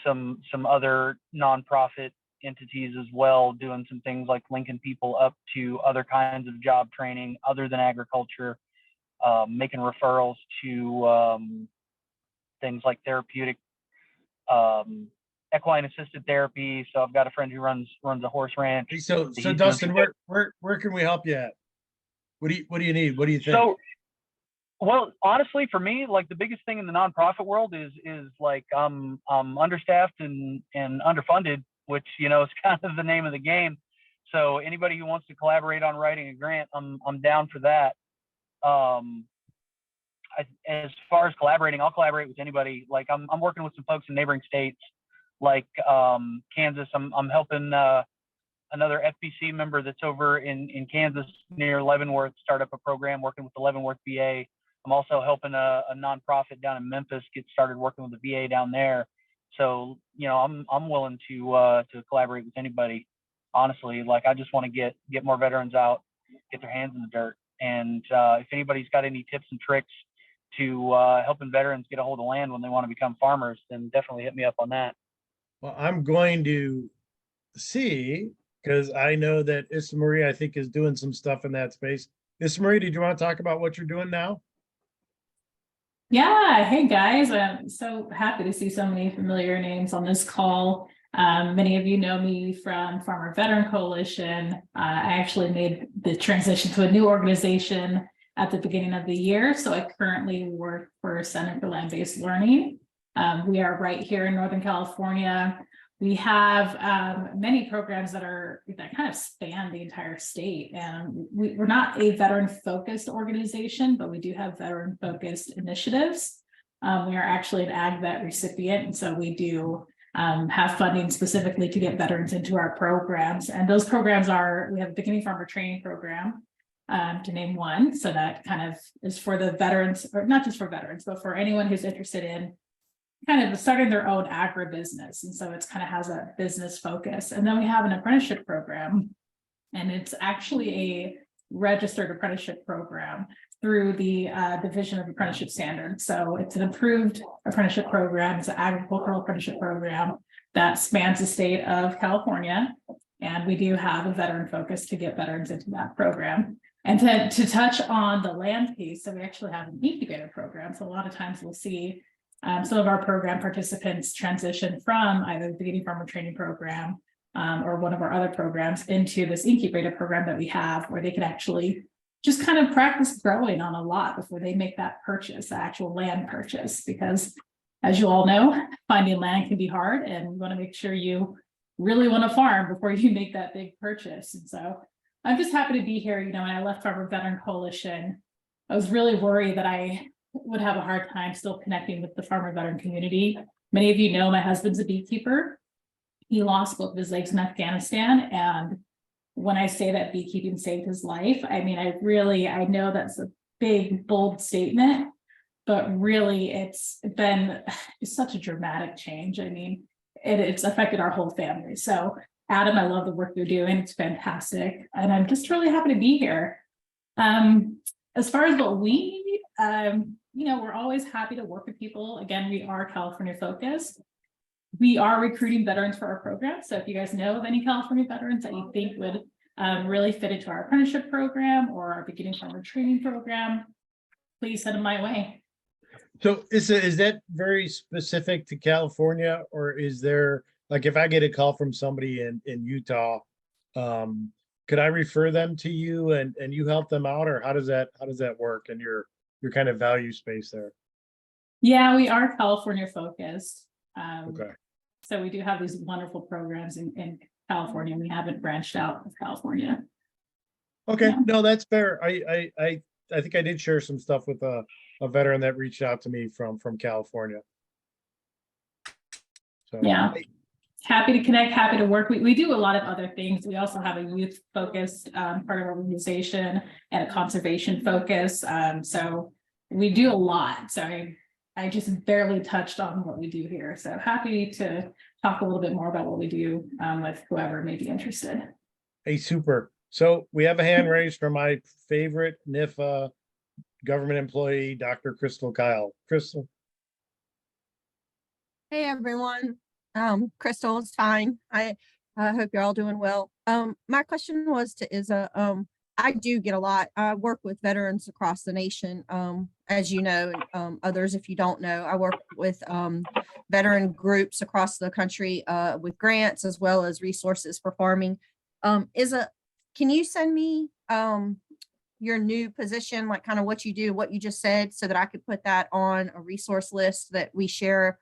some other nonprofit entities as well, doing some things like linking people up to other kinds of job training other than agriculture, making referrals to things like therapeutic equine assisted therapy. So I've got a friend who runs a horse ranch. So Dustin, where can we help you at? What do you need? What do you think? So, well, honestly, for me, like the biggest thing in the nonprofit world is like I'm understaffed and underfunded, which is kind of the name of the game. So anybody who wants to collaborate on writing a grant, I'm down for that. As far as collaborating, I'll collaborate with anybody. Like I'm working with some folks in neighboring states, like Kansas. I'm helping another FBC member that's over in Kansas near Leavenworth start up a program working with the Leavenworth VA. I'm also helping a nonprofit down in Memphis get started working with the VA down there. So, you know, I'm willing to collaborate with anybody. Honestly, like I just want to get more veterans out, get their hands in the dirt. And if anybody's got any tips and tricks to helping veterans get a hold of land when they want to become farmers, then definitely hit me up on that. Well, I'm going to see, because I know that Issa Marie, I think, is doing some stuff in that space. Issa Marie, did you want to talk about what you're doing now? Yeah, hey guys, I'm so happy to see so many familiar names on this call. Many of you know me from Farmer Veteran Coalition. I actually made the transition to a new organization at the beginning of the year. So I currently work for Center for Land-Based Learning. We are right here in Northern California. We have many programs that kind of span the entire state, and we're not a veteran-focused organization, but we do have veteran-focused initiatives. We are actually an Ag Vet recipient, and so we do have funding specifically to get veterans into our programs. And those programs we have a beginning farmer training program, to name one. So that kind of is for the veterans, or not just for veterans, but for anyone who's interested in kind of starting their own agribusiness. And so it's kind of has a business focus. And then we have an apprenticeship program, and it's actually a registered apprenticeship program through the Division of Apprenticeship Standards. So it's an approved apprenticeship program. It's an agricultural apprenticeship program that spans the state of California. And we do have a veteran focus to get veterans into that program. And to touch on the land piece, so we actually have an incubator program. So a lot of times we'll see some of our program participants transition from either the beginning farmer training program or one of our other programs into this incubator program that we have, where they can actually just kind of practice growing on a lot before they make that purchase, the actual land purchase. Because as you all know, finding land can be hard, and you want to make sure you really want to farm before you make that big purchase. And so I'm just happy to be here. You know, when I left Farmer Veteran Coalition, I was really worried that I would have a hard time still connecting with the farmer veteran community. Many of you know my husband's a beekeeper. He lost both of his legs in Afghanistan. And when I say that beekeeping saved his life, I mean, I know that's a big, bold statement, but really it's been such a dramatic change. I mean, it's affected our whole family. So Adam, I love the work you're doing. It's fantastic. And I'm just really happy to be here. As far as what we need, you know, we're always happy to work with people. Again, we are California focused. We are recruiting veterans for our program. So if you guys know of any California veterans that you think would really fit into our apprenticeship program or our beginning farmer training program, please send them my way. So is that very specific to California, or is there, like, if I get a call from somebody in Utah, could I refer them to you and you help them out, or how does that work in your kind of value space there? Yeah, we are California focused. Okay. So we do have these wonderful programs in California. We haven't branched out of California. Okay, Yeah. no, that's fair. I think I did share some stuff with a veteran that reached out to me from California. So Yeah. Happy to connect, happy to work. We do a lot of other things. We also have a youth focused part of our organization and a conservation focus. So we do a lot. So I just barely touched on what we do here. So happy to talk a little bit more about what we do with whoever may be interested. Hey, super. So we have a hand raised from my favorite NIFA government employee, Dr. Crystal Kyle. Crystal. Hey everyone, Crystal is fine. I hope you're all doing well. My question was to Izza. I do get a lot. I work with veterans across the nation, as you know, and others if you don't know. I work with veteran groups across the country with grants as well as resources for farming. Izza, can you send me your new position, like kind of what you do, what you just said, so that I could put that on a resource list that we share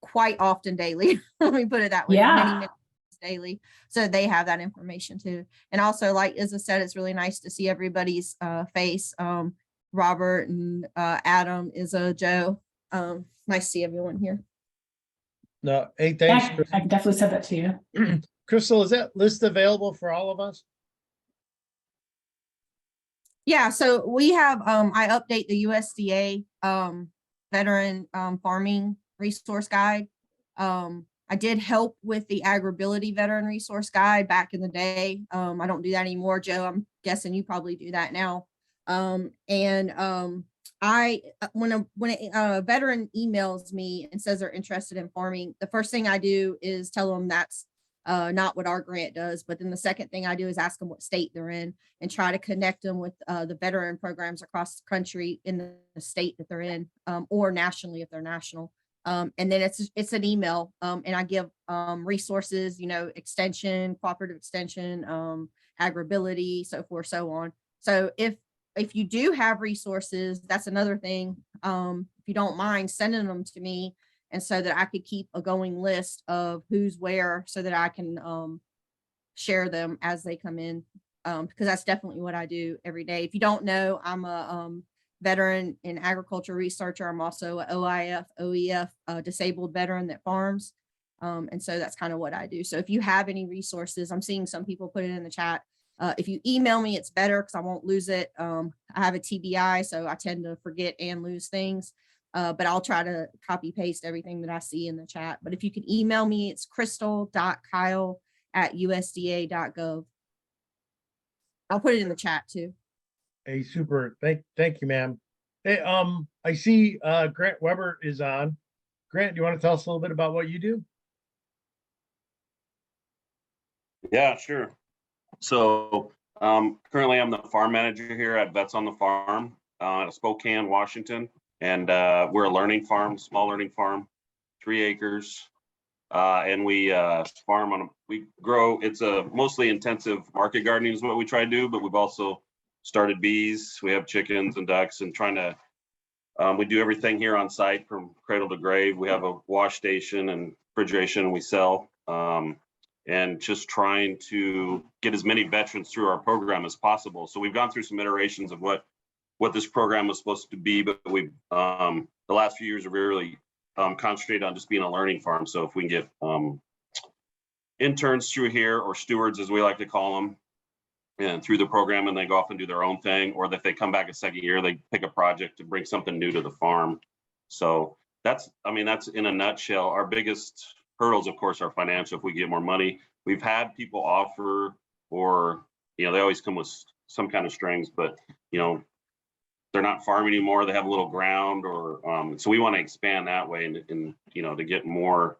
quite often daily. Let me put it that way. Yeah. Many daily, so they have that information too. And also, like Izza said, it's really nice to see everybody's face. Robert and Adam, Izza, Joe. Nice to see everyone here. No, hey, thanks. Yeah, I can definitely send that to you. Crystal, is that list available for all of us? Yeah, so we have I update the USDA veteran farming resource guide. I did help with the AgrAbility Veteran Resource Guide back in the day. I don't do that anymore, Joe. I'm guessing you probably do that now. When a veteran emails me and says they're interested in farming, the first thing I do is tell them that's not what our grant does. But then the second thing I do is ask them what state they're in and try to connect them with the veteran programs across the country in the state that they're in, or nationally if they're national. And then it's an email, and I give resources, extension, cooperative extension, AgrAbility, so forth, so on. So if you do have resources, that's another thing. If you don't mind sending them to me, and so that I could keep a going list of who's where, so that I can share them as they come in, because that's definitely what I do every day. If you don't know, I'm a veteran in agriculture researcher. I'm also a OEF disabled veteran that farms. And so that's kind of what I do. So if you have any resources, I'm seeing some people put it in the chat. If you email me, it's better because I won't lose it. I have a TBI, so I tend to forget and lose things. But I'll try to copy paste everything that I see in the chat. But if you can email me, it's crystal.kyle@usda.gov. I'll put it in the chat too. Hey, super. Thank you, ma'am. Hey, I see Grant Weber is on. Grant, do you want to tell us a little bit about what you do? Yeah, sure. So currently I'm the farm manager here at Vets on the Farm at Spokane, Washington. And we're a learning farm, small learning farm, 3 acres. And we farm we grow, it's a mostly intensive market gardening is what we try to do, but we've also started bees. We have chickens and ducks, and trying to, we do everything here on site from cradle to grave. We have a wash station and refrigeration, and we sell. And just trying to get as many veterans through our program as possible. So we've gone through some iterations of what this program was supposed to be, but we've the last few years have really concentrated on just being a learning farm. So if we can get interns through here, or stewards as we like to call them, and through the program, and they go off and do their own thing, or that they come back a second year, they pick a project to bring something new to the farm. So that's in a nutshell. Our biggest hurdles, of course, are financial. If we get more money, we've had people offer, or they always come with some kind of strings, but they're not farming anymore. They have a little ground, or so we want to expand that way, and to get more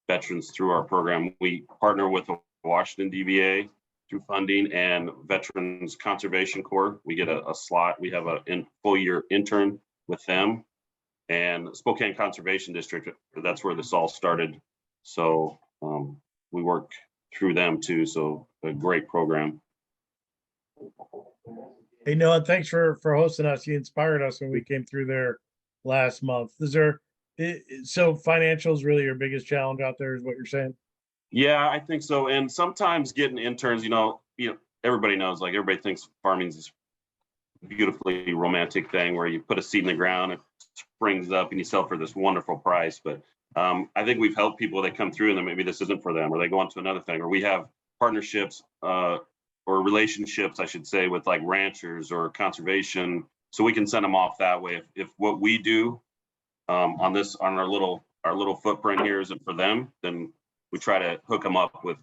veterans through our program. We partner with the Washington DVA through funding, and Veterans Conservation Corps. We get a slot. We have a full year intern with them, and Spokane Conservation District. That's where this all started. So we work through them too. So a great program. Hey, Noah, thanks for hosting us. You inspired us when we came through there last month. So financial is really your biggest challenge out there, is what you're saying? Yeah, I think so. And sometimes getting interns, everybody knows, like, everybody thinks farming is this beautifully romantic thing where you put a seed in the ground, it springs up, and you sell for this wonderful price. But I think we've helped people that come through and then maybe this isn't for them, or they go on to another thing, or we have partnerships or relationships, I should say, with like ranchers or conservation. So we can send them off that way. If what we do on our little footprint here isn't for them, then we try to hook them up with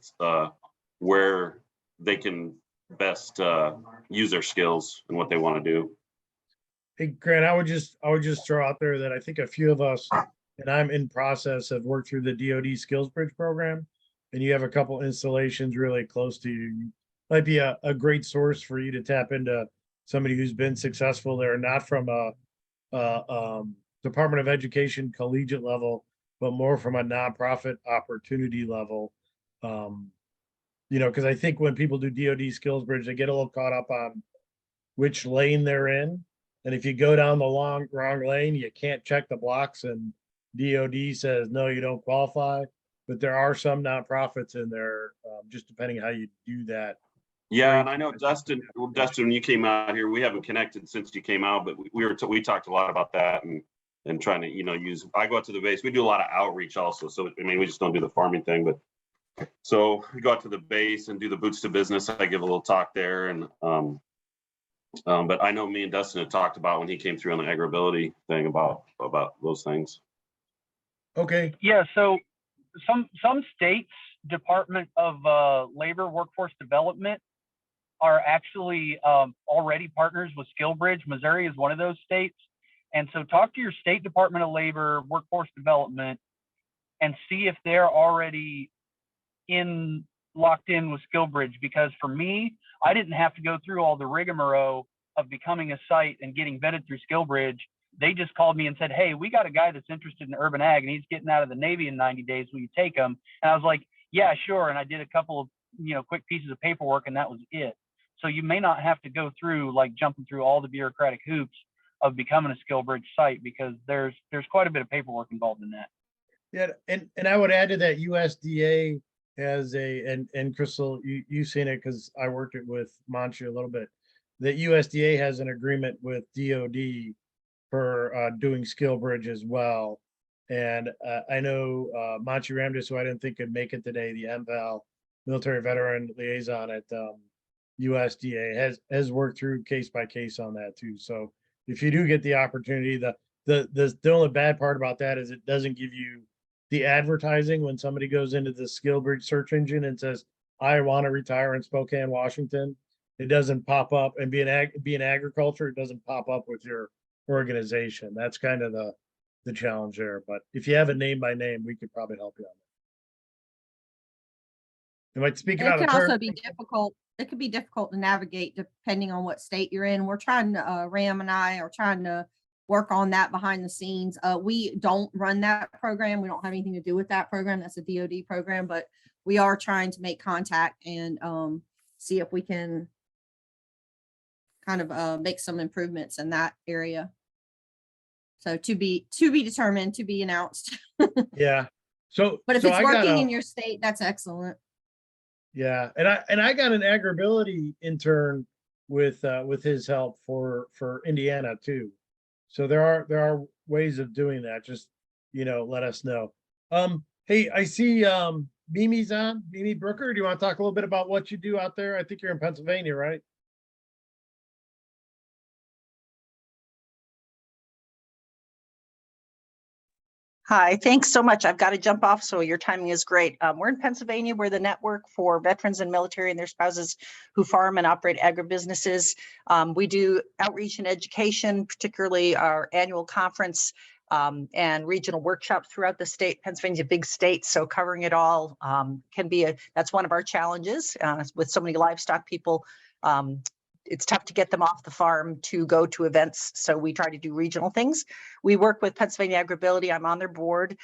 where they can best use their skills and what they want to do. Hey, Grant, I would just throw out there that I think a few of us, and I'm in process, have worked through the DoD Skills Bridge program, and you have a couple installations really close to you. Might be a great source for you to tap into somebody who's been successful there, not from a Department of Education collegiate level, but more from a nonprofit opportunity level. Because I think when people do DoD Skills Bridge, they get a little caught up on which lane they're in. And if you go down the wrong lane, you can't check the blocks, and DoD says, no, you don't qualify. But there are some nonprofits in there, just depending how you do that. Yeah, and I know Dustin, when you came out here, we haven't connected since you came out, but we talked a lot about that, and trying to use. I go out to the base. We do a lot of outreach also. So we just don't do the farming thing, but so we go out to the base and do the boots to business. I give a little talk there, and but I know me and Dustin had talked about when he came through on the AgrAbility thing about those things. Okay, Yeah, so some states Department of Labor Workforce Development are actually already partners with SkillBridge. Missouri is one of those states. And so talk to your state Department of Labor Workforce Development and see if they're already locked in with SkillBridge, because for me, I didn't have to go through all the rigmarole of becoming a site and getting vetted through SkillBridge. They just called me and said, hey, we got a guy that's interested in urban ag and he's getting out of the Navy in 90 days. Will you take him? And I was like, yeah, sure. And I did a couple of, quick pieces of paperwork and that was it. So you may not have to go through like jumping through all the bureaucratic hoops of becoming a SkillBridge site, because there's quite a bit of paperwork involved in that. yeah, and I would add to that, USDA has and Crystal, you've seen it because I worked it with Manchu a little bit, that USDA has an agreement with DOD for doing SkillBridge as well. And I know Manchu Ramdas, who I didn't think could make it today, the MVAL military veteran liaison at USDA has worked through case by case on that too. So if you do get the opportunity, the only bad part about that is it doesn't give you the advertising when somebody goes into the SkillBridge search engine and says, I want to retire in Spokane, Washington. It doesn't pop up, and being agriculture, it doesn't pop up with your organization. That's kind of the challenge there. But if you have it name by name, we could probably help you on that. Am I speaking out It of can also turn? be difficult. It could be difficult to navigate depending on what state you're in. We're trying to, Ram and I are trying to work on that behind the scenes. We don't run that program. We don't have anything to do with that program. That's a DoD program, but we are trying to make contact and see if we can kind of make some improvements in that area. So to be determined, to be announced. Yeah. So, But if so it's I got working a- in your state, that's excellent. Yeah, and I got an AgrAbility intern with his help for Indiana too. So there are ways of doing that. Just let us know. Hey, I see Mimi's on. Mimi Brooker, do you want to talk a little bit about what you do out there? I think you're in Pennsylvania, right? Hi, thanks so much. I've got to jump off, so your timing is great. We're in Pennsylvania. We're the network for veterans and military and their spouses who farm and operate agribusinesses. We do outreach and education, particularly our annual conference and regional workshops throughout the state. Pennsylvania's a big state, so covering it all that's one of our challenges with so many livestock people. It's tough to get them off the farm to go to events, so we try to do regional things. We work with Pennsylvania AgrAbility. I'm on their board.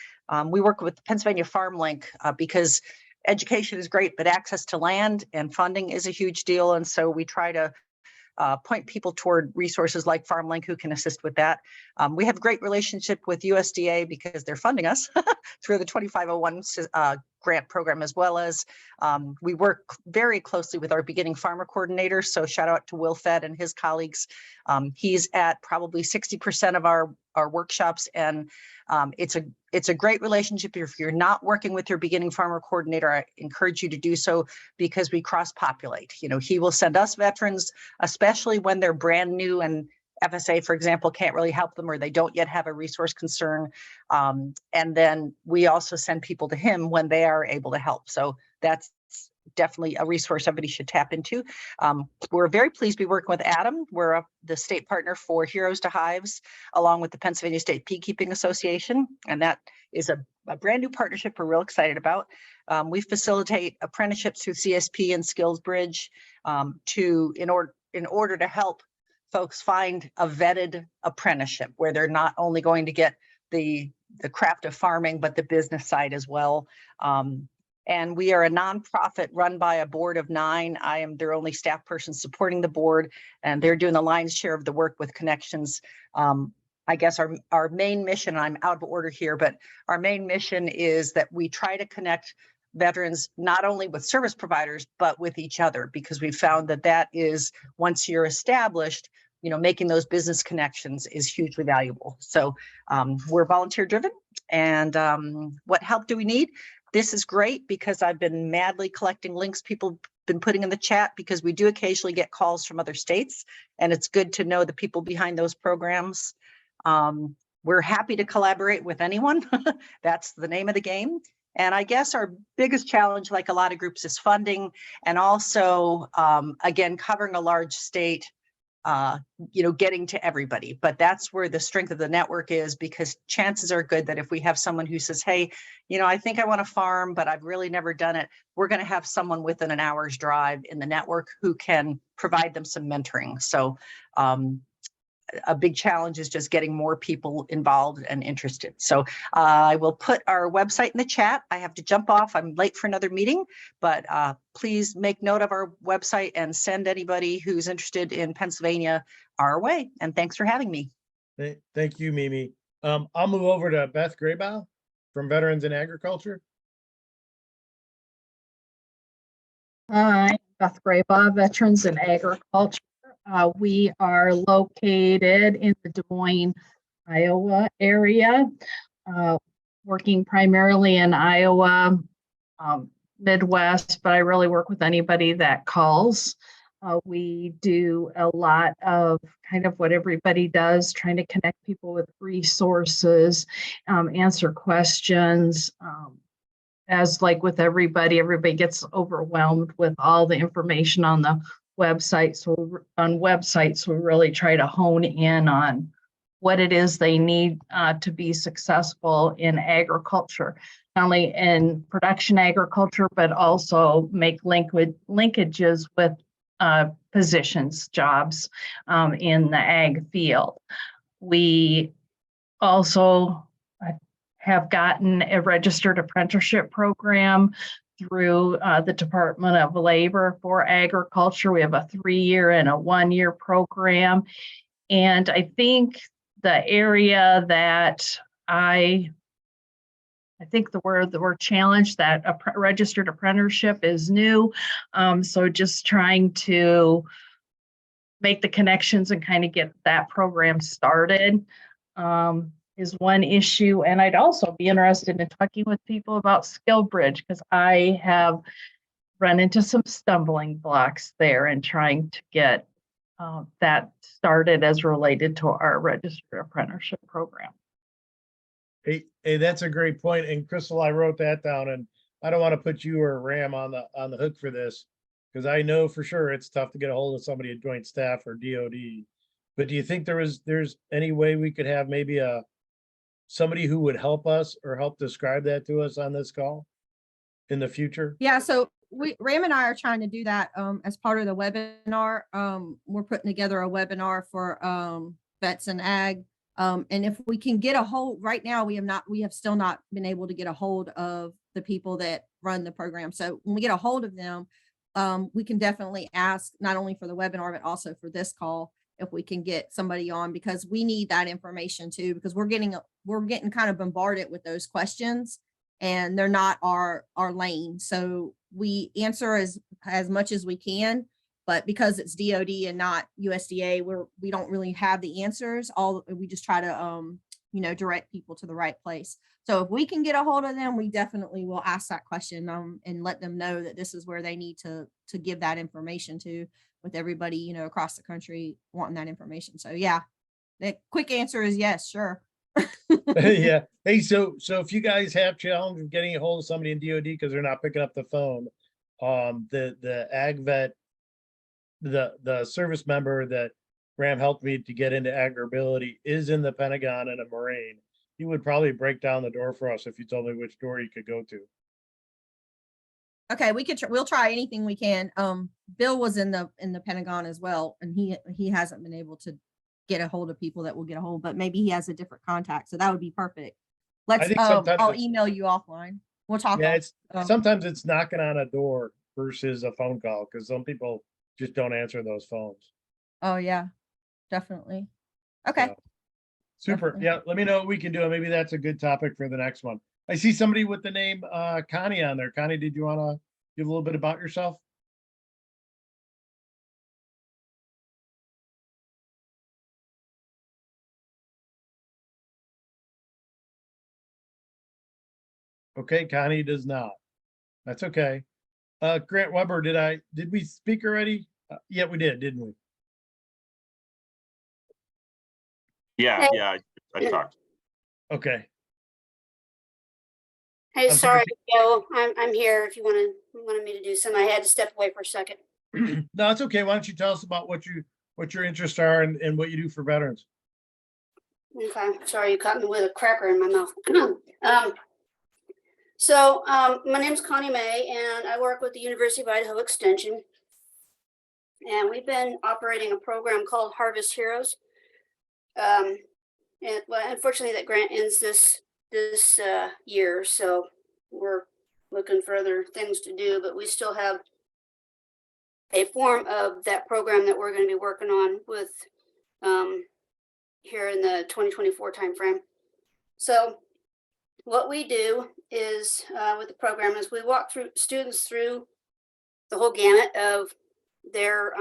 We work with Pennsylvania Farm Link because education is great, but access to land and funding is a huge deal. And so we try to point people toward resources like FarmLink who can assist with that. We have a great relationship with USDA because they're funding us through the 2501 grant program, as well as we work very closely with our beginning farmer coordinator. So shout out to Will Fed and his colleagues. He's at probably 60% of our workshops, and it's a great relationship. If you're not working with your beginning farmer coordinator, I encourage you to do so, because we cross-populate. He will send us veterans, especially when they're brand new and FSA, for example, can't really help them or they don't yet have a resource concern. And then we also send people to him when they are able to help. So that's definitely a resource everybody should tap into. We're very pleased to be working with Adam. We're the state partner for Heroes to Hives, along with the Pennsylvania State Beekeeping Association. And that is a brand new partnership we're real excited about. We facilitate apprenticeships through CSP and SkillsBridge in order to help folks find a vetted apprenticeship where they're not only going to get the craft of farming, but the business side as well. And we are a nonprofit run by a board of 9. I am their only staff person supporting the board, and they're doing the lion's share of the work with connections. I guess our main mission, I'm out of order here, but our main mission is that we try to connect veterans not only with service providers, but with each other, because we found that is, once you're established, making those business connections is hugely valuable. So we're volunteer driven. And what help do we need? This is great because I've been madly collecting links people been putting in the chat, because we do occasionally get calls from other states, and it's good to know the people behind those programs. we're happy to collaborate with anyone. That's the name of the game. And I guess our biggest challenge, like a lot of groups, is funding, and also, again, covering a large state, getting to everybody. But that's where the strength of the network is, because chances are good that if we have someone who says, hey, I think I want to farm, but I've really never done it, we're going to have someone within an hour's drive in the network who can provide them some mentoring. So a big challenge is just getting more people involved and interested. So I will put our website in the chat. I have to jump off. I'm late for another meeting, but please make note of our website and send anybody who's interested in Pennsylvania our way. And thanks for having me. Thank you, Mimi. I'll move over to Beth Graybow from Veterans in Agriculture. Hi, Beth Graybaugh, Veterans in Agriculture. We are located in the Des Moines, Iowa area, working primarily in Iowa, Midwest, but I really work with anybody that calls. We do a lot of kind of what everybody does, trying to connect people with resources, answer questions. As like with everybody gets overwhelmed with all the information on the website. So on websites, we really try to hone in on what it is they need to be successful in agriculture, not only in production agriculture, but also make linkages with positions, jobs in the ag field. We also have gotten a registered apprenticeship program through the Department of Labor for agriculture. We have a 3-year and a 1-year program. And I think the area that I think the word challenged, that a registered apprenticeship is new. So just trying to make the connections and kind of get that program started is one issue. And I'd also be interested in talking with people about SkillBridge, because I have run into some stumbling blocks there and trying to get that started as related to our registered apprenticeship program. Hey, that's a great point. And Crystal, I wrote that down, and I don't want to put you or Ram on the hook for this, because I know for sure it's tough to get a hold of somebody at Joint Staff or DOD. But do you think there's any way we could have maybe somebody who would help us or help describe that to us on this call in the future? Yeah, so Ram and I are trying to do that as part of the webinar. We're putting together a webinar for vets and ag. And if we can get a hold, right now we have still not been able to get a hold of the people that run the program. So when we get a hold of them, we can definitely ask not only for the webinar, but also for this call, if we can get somebody on, because we need that information too, because we're getting kind of bombarded with those questions and they're not our lane. So we answer as much as we can, but because it's DOD and not USDA, we don't really have the answers. We just try to direct people to the right place. So if we can get a hold of them, we definitely will ask that question and let them know that this is where they need to give that information to, with everybody, across the country wanting that information. So yeah, the quick answer is yes, sure. Yeah. Hey, so if you guys have challenge of getting a hold of somebody in DOD because they're not picking up the phone, the ag vet, the service member that Ram helped me to get into AgrAbility is in the Pentagon and a Marine. He would probably break down the door for us if you told me which door you could go to. Okay, we'll try anything we can. Bill was in the Pentagon as well, and he hasn't been able to get a hold of people that will get a hold, but maybe he has a different contact, so that would be perfect. I'll email you offline. We'll talk. Yeah, sometimes it's knocking on a door versus a phone call, because some people just don't answer those phones. Oh yeah, definitely. Okay. So, super. Definitely. Yeah, let me know what we can do. Maybe that's a good topic for the next one. I see somebody with the name Connie on there. Connie, did you want to give a little bit about yourself? Okay, Connie does not. That's okay. Grant Weber, did we speak already? Yeah, we did, didn't we? Yeah, I talked. Okay. Hey, I'm sorry. sorry, Joe, I'm here if you wanted me to do some. I had to step away for a second. No, it's okay. Why don't you tell us about what your interests are and what you do for veterans? Okay, sorry, you caught me with a cracker in my mouth. My name's Connie May, and I work with the University of Idaho Extension. And we've been operating a program called Harvest Heroes. And well, unfortunately, that grant ends this year, so we're looking for other things to do, but we still have a form of that program that we're going to be working on with here in the 2024 timeframe. So what we do is with the program is we walk through students through the whole gamut of their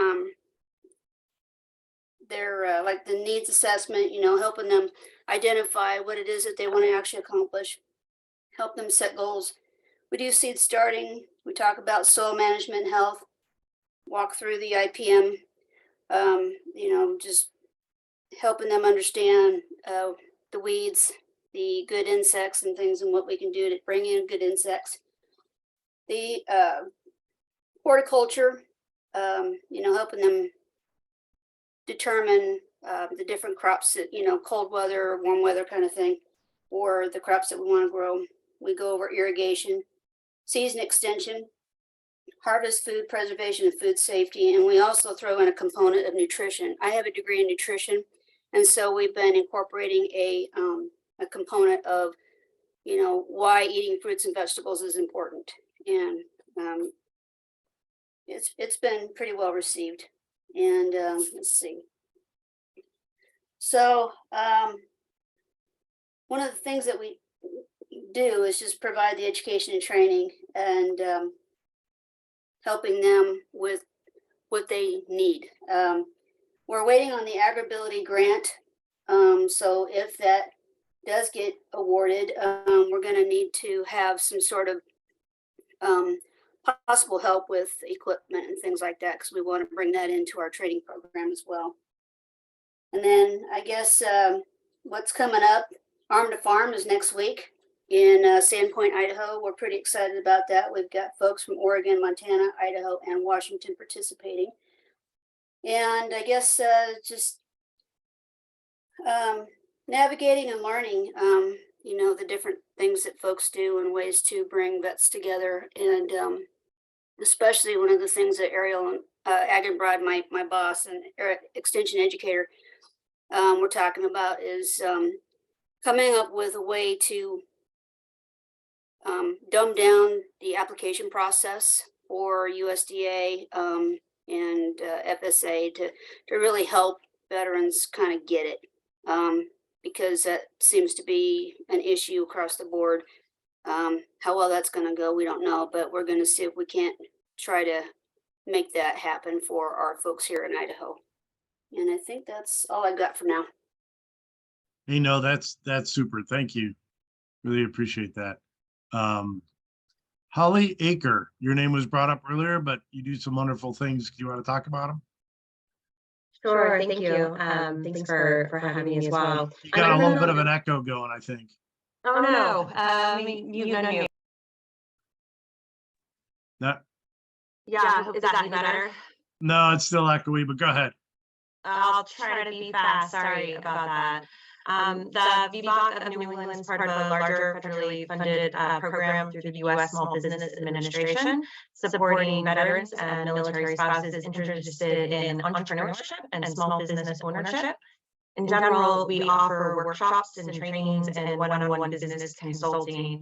like the needs assessment, helping them identify what it is that they want to actually accomplish, help them set goals. We do seed starting. We talk about soil management, health, walk through the IPM, just helping them understand the weeds, the good insects and things, and what we can do to bring in good insects. The horticulture, helping them determine the different crops that, cold weather, warm weather kind of thing, or the crops that we want to grow. We go over irrigation, season extension, harvest, food preservation, and food safety. And we also throw in a component of nutrition. I have a degree in nutrition. And so we've been incorporating a component of, why eating fruits and vegetables is important. And it's been pretty well received. And let's see. So one of the things that we do is just provide the education and training and helping them with what they need. We're waiting on the AgrAbility grant. So if that does get awarded, we're going to need to have some sort of possible help with equipment and things like that, because we want to bring that into our training program as well. And then I guess what's coming up, Arm to Farm is next week in Sandpoint, Idaho. We're pretty excited about that. We've got folks from Oregon, Montana, Idaho, and Washington participating. And I guess just navigating and learning, the different things that folks do and ways to bring vets together. And especially one of the things that Ariel and Agenbrod, my boss and extension educator, we're talking about is coming up with a way to dumb down the application process for USDA and FSA to really help veterans kind of get it, because that seems to be an issue across the board. How well that's going to go, we don't know, but we're going to see if we can't try to make that happen for our folks here in Idaho. And I think that's all I've got for now. That's super. Thank you. Really appreciate that. Holly Aker, your name was brought up earlier, but you do some wonderful things. Do you want to talk about them? Sure, thank you. Thanks for having me as well. You got a little bit of an echo going, I think. Oh, no, you know me. No, Yeah, is that any better? no, it's still echoey, but go ahead. I'll try to be fast, sorry about that. The VBOC of New England is part of a larger federally funded program through the U.S. Small Business Administration, supporting veterans and military spouses interested in entrepreneurship and small business ownership. In general, we offer workshops and trainings and one-on-one business consulting,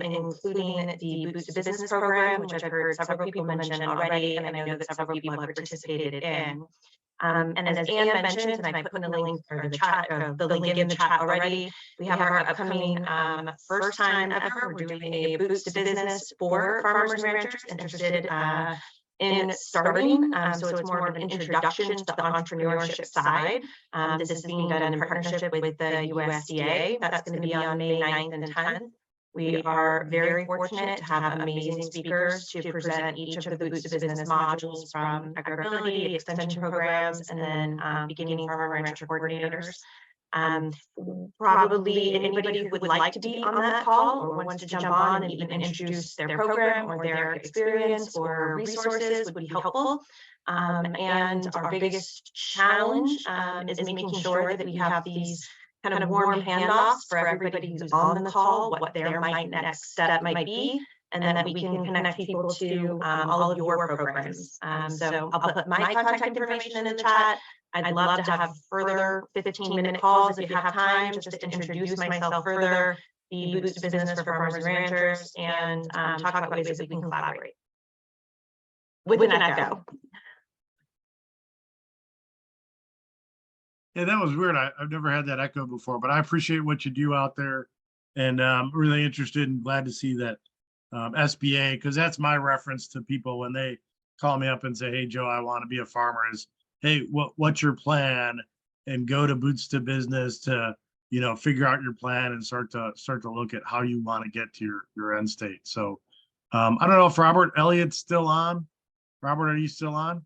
including the Boots to Business program, which I've heard several people mention already, and I know that several people have participated in. And as Anne mentioned, and I put in the link for the chat, the link in the chat already, we have our upcoming first time ever, we're doing a Boots to Business for farmers and ranchers interested in starting. So it's more of an introduction to the entrepreneurship side. This is being done in partnership with the USDA. That's going to be on May 9th and 10th. We are very fortunate to have amazing speakers to present each of the Boots to Business modules from AgrAbility, extension programs, and then beginning farmer and rancher coordinators. Probably anybody who would like to be on that call or wants to jump on and even introduce their program or their experience or resources would be helpful. And our biggest challenge is making sure that we have these kind of warm handoffs for everybody who's on the call, what their next step might be, and that we can connect people to all of your programs. So I'll put my contact information in the chat. I'd love to have further 15-minute calls if you have time, just to introduce myself further, the Boots to Business for Farmers and Ranchers, and talk about ways that we can collaborate with an echo. Yeah, that was weird. I've never had that echo before, but I appreciate what you do out there, and really interested and glad to see that SBA, because that's my reference to people when they call me up and say, "Hey, Joe, I want to be a farmer." Is, hey, what's your plan? And go to Boots to Business to, you know, figure out your plan and start to look at how you want to get to your end state. So I don't know if Robert Elliott's still on. Robert, are you still on?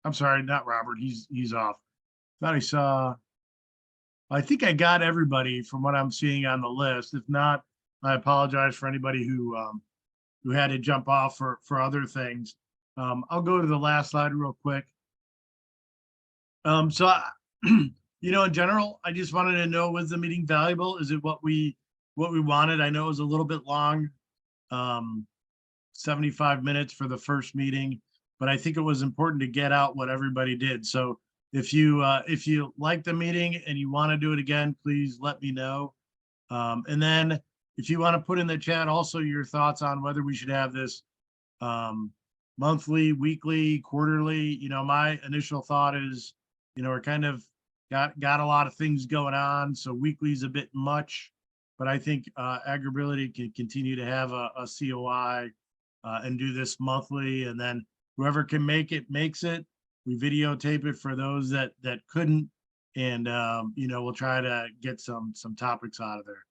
I'm sorry, not Robert. He's off. Thought I saw. I think I got everybody from what I'm seeing on the list. If not, I apologize for anybody who had to jump off for other things. I'll go to the last slide real quick. So, you know, in general, I just wanted to know, was the meeting valuable? Is it what we wanted? I know it was a little bit long, 75 minutes for the first meeting, but I think it was important to get out what everybody did. So if you like the meeting and you want to do it again, please let me know. And then if you want to put in the chat also your thoughts on whether we should have this monthly, weekly, quarterly. You know, my initial thought is, you know, we're kind of got a lot of things going on, so weekly is a bit much, but I think AgrAbility can continue to have a COI and do this monthly, and then whoever can make it makes it. We videotape it for those that couldn't, and you know, we'll try to get some topics out of there.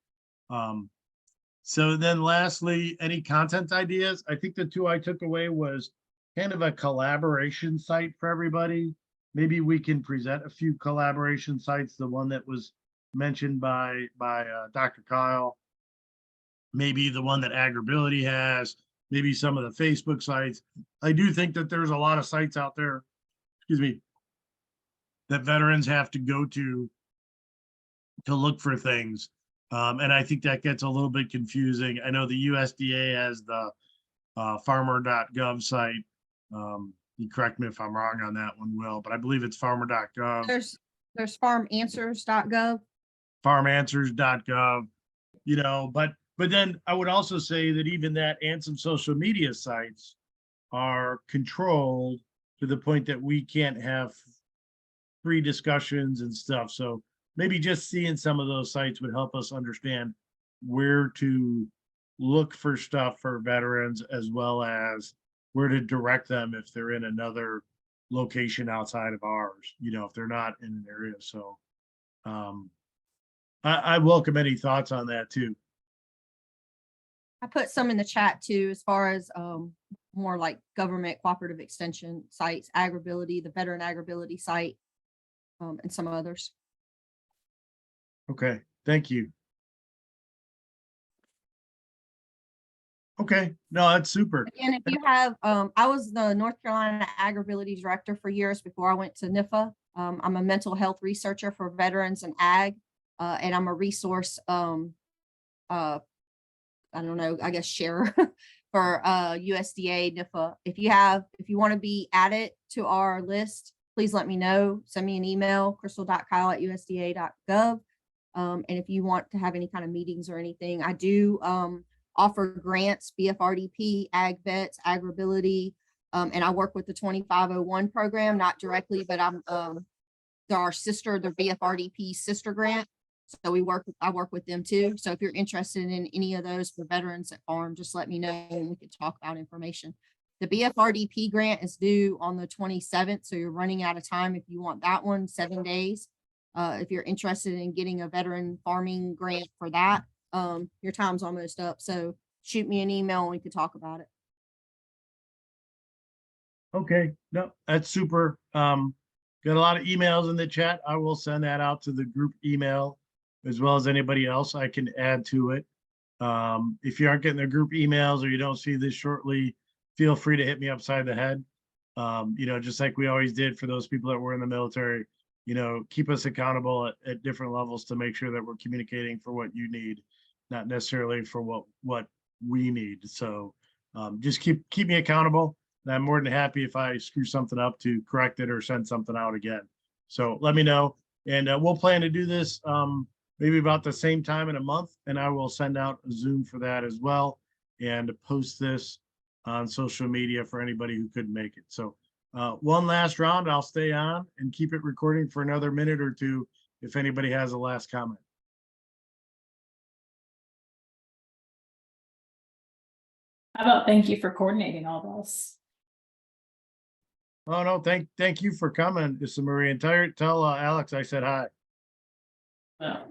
So then lastly, any content ideas? I think the two I took away was kind of a collaboration site for everybody. Maybe we can present a few collaboration sites, the one that was mentioned by Dr. Kyle, maybe the one that AgrAbility has, maybe some of the Facebook sites. I do think that there's a lot of sites out there, excuse me, that veterans have to go to look for things. And I think that gets a little bit confusing. I know the USDA has the farmer.gov site. You correct me if I'm wrong on that one, Will, but I believe it's farmer.gov. There's farmanswers.gov. Farmanswers.gov, you know, but then I would also say that even that and some social media sites are controlled to the point that we can't have free discussions and stuff. So maybe just seeing some of those sites would help us understand where to look for stuff for veterans, as well as where to direct them if they're in another location outside of ours, you know, if they're not in an area. So I welcome any thoughts on that too. I put some in the chat too, as far as more like government cooperative extension sites, AgrAbility, the Veteran AgrAbility site, and some others. Okay, thank you. Okay, no, that's super. And if you have, I was the North Carolina AgrAbility director for years before I went to NIFA. I'm a mental health researcher for veterans and ag, and I'm a resource, I don't know, I guess share for USDA NIFA. If you want to be added to our list, please let me know. Send me an email, crystal.kyle@usda.gov. And if you want to have any kind of meetings or anything, I do offer grants, BFRDP, Ag Vets, AgrAbility, and I work with the 2501 program, not directly, but I'm our sister, the BFRDP sister grant. So I work with them too. So if you're interested in any of those for veterans at farm, just let me know and we can talk about information. The BFRDP grant is due on the 27th. So you're running out of time if you want that one, 7 days. If you're interested in getting a veteran farming grant for that, your time's almost up. So shoot me an email and we can talk about it. Okay, no, that's super. got a lot of emails in the chat. I will send that out to the group email as well as anybody else I can add to it. If you aren't getting the group emails or you don't see this shortly, feel free to hit me upside the head. You know, just like we always did for those people that were in the military, you know, keep us accountable at different levels to make sure that we're communicating for what you need, not necessarily for what we need. So just keep me accountable. And I'm more than happy if I screw something up to correct it or send something out again. So let me know. And we'll plan to do this maybe about the same time in a month. And I will send out a Zoom for that as well and post this on social media for anybody who couldn't make it. So one last round, I'll stay on and keep it recording for another minute or two if anybody has a last comment. How about thank you for coordinating all this? Oh, no, thank you for coming, Issa Marie, and tell Alex I said hi. Oh.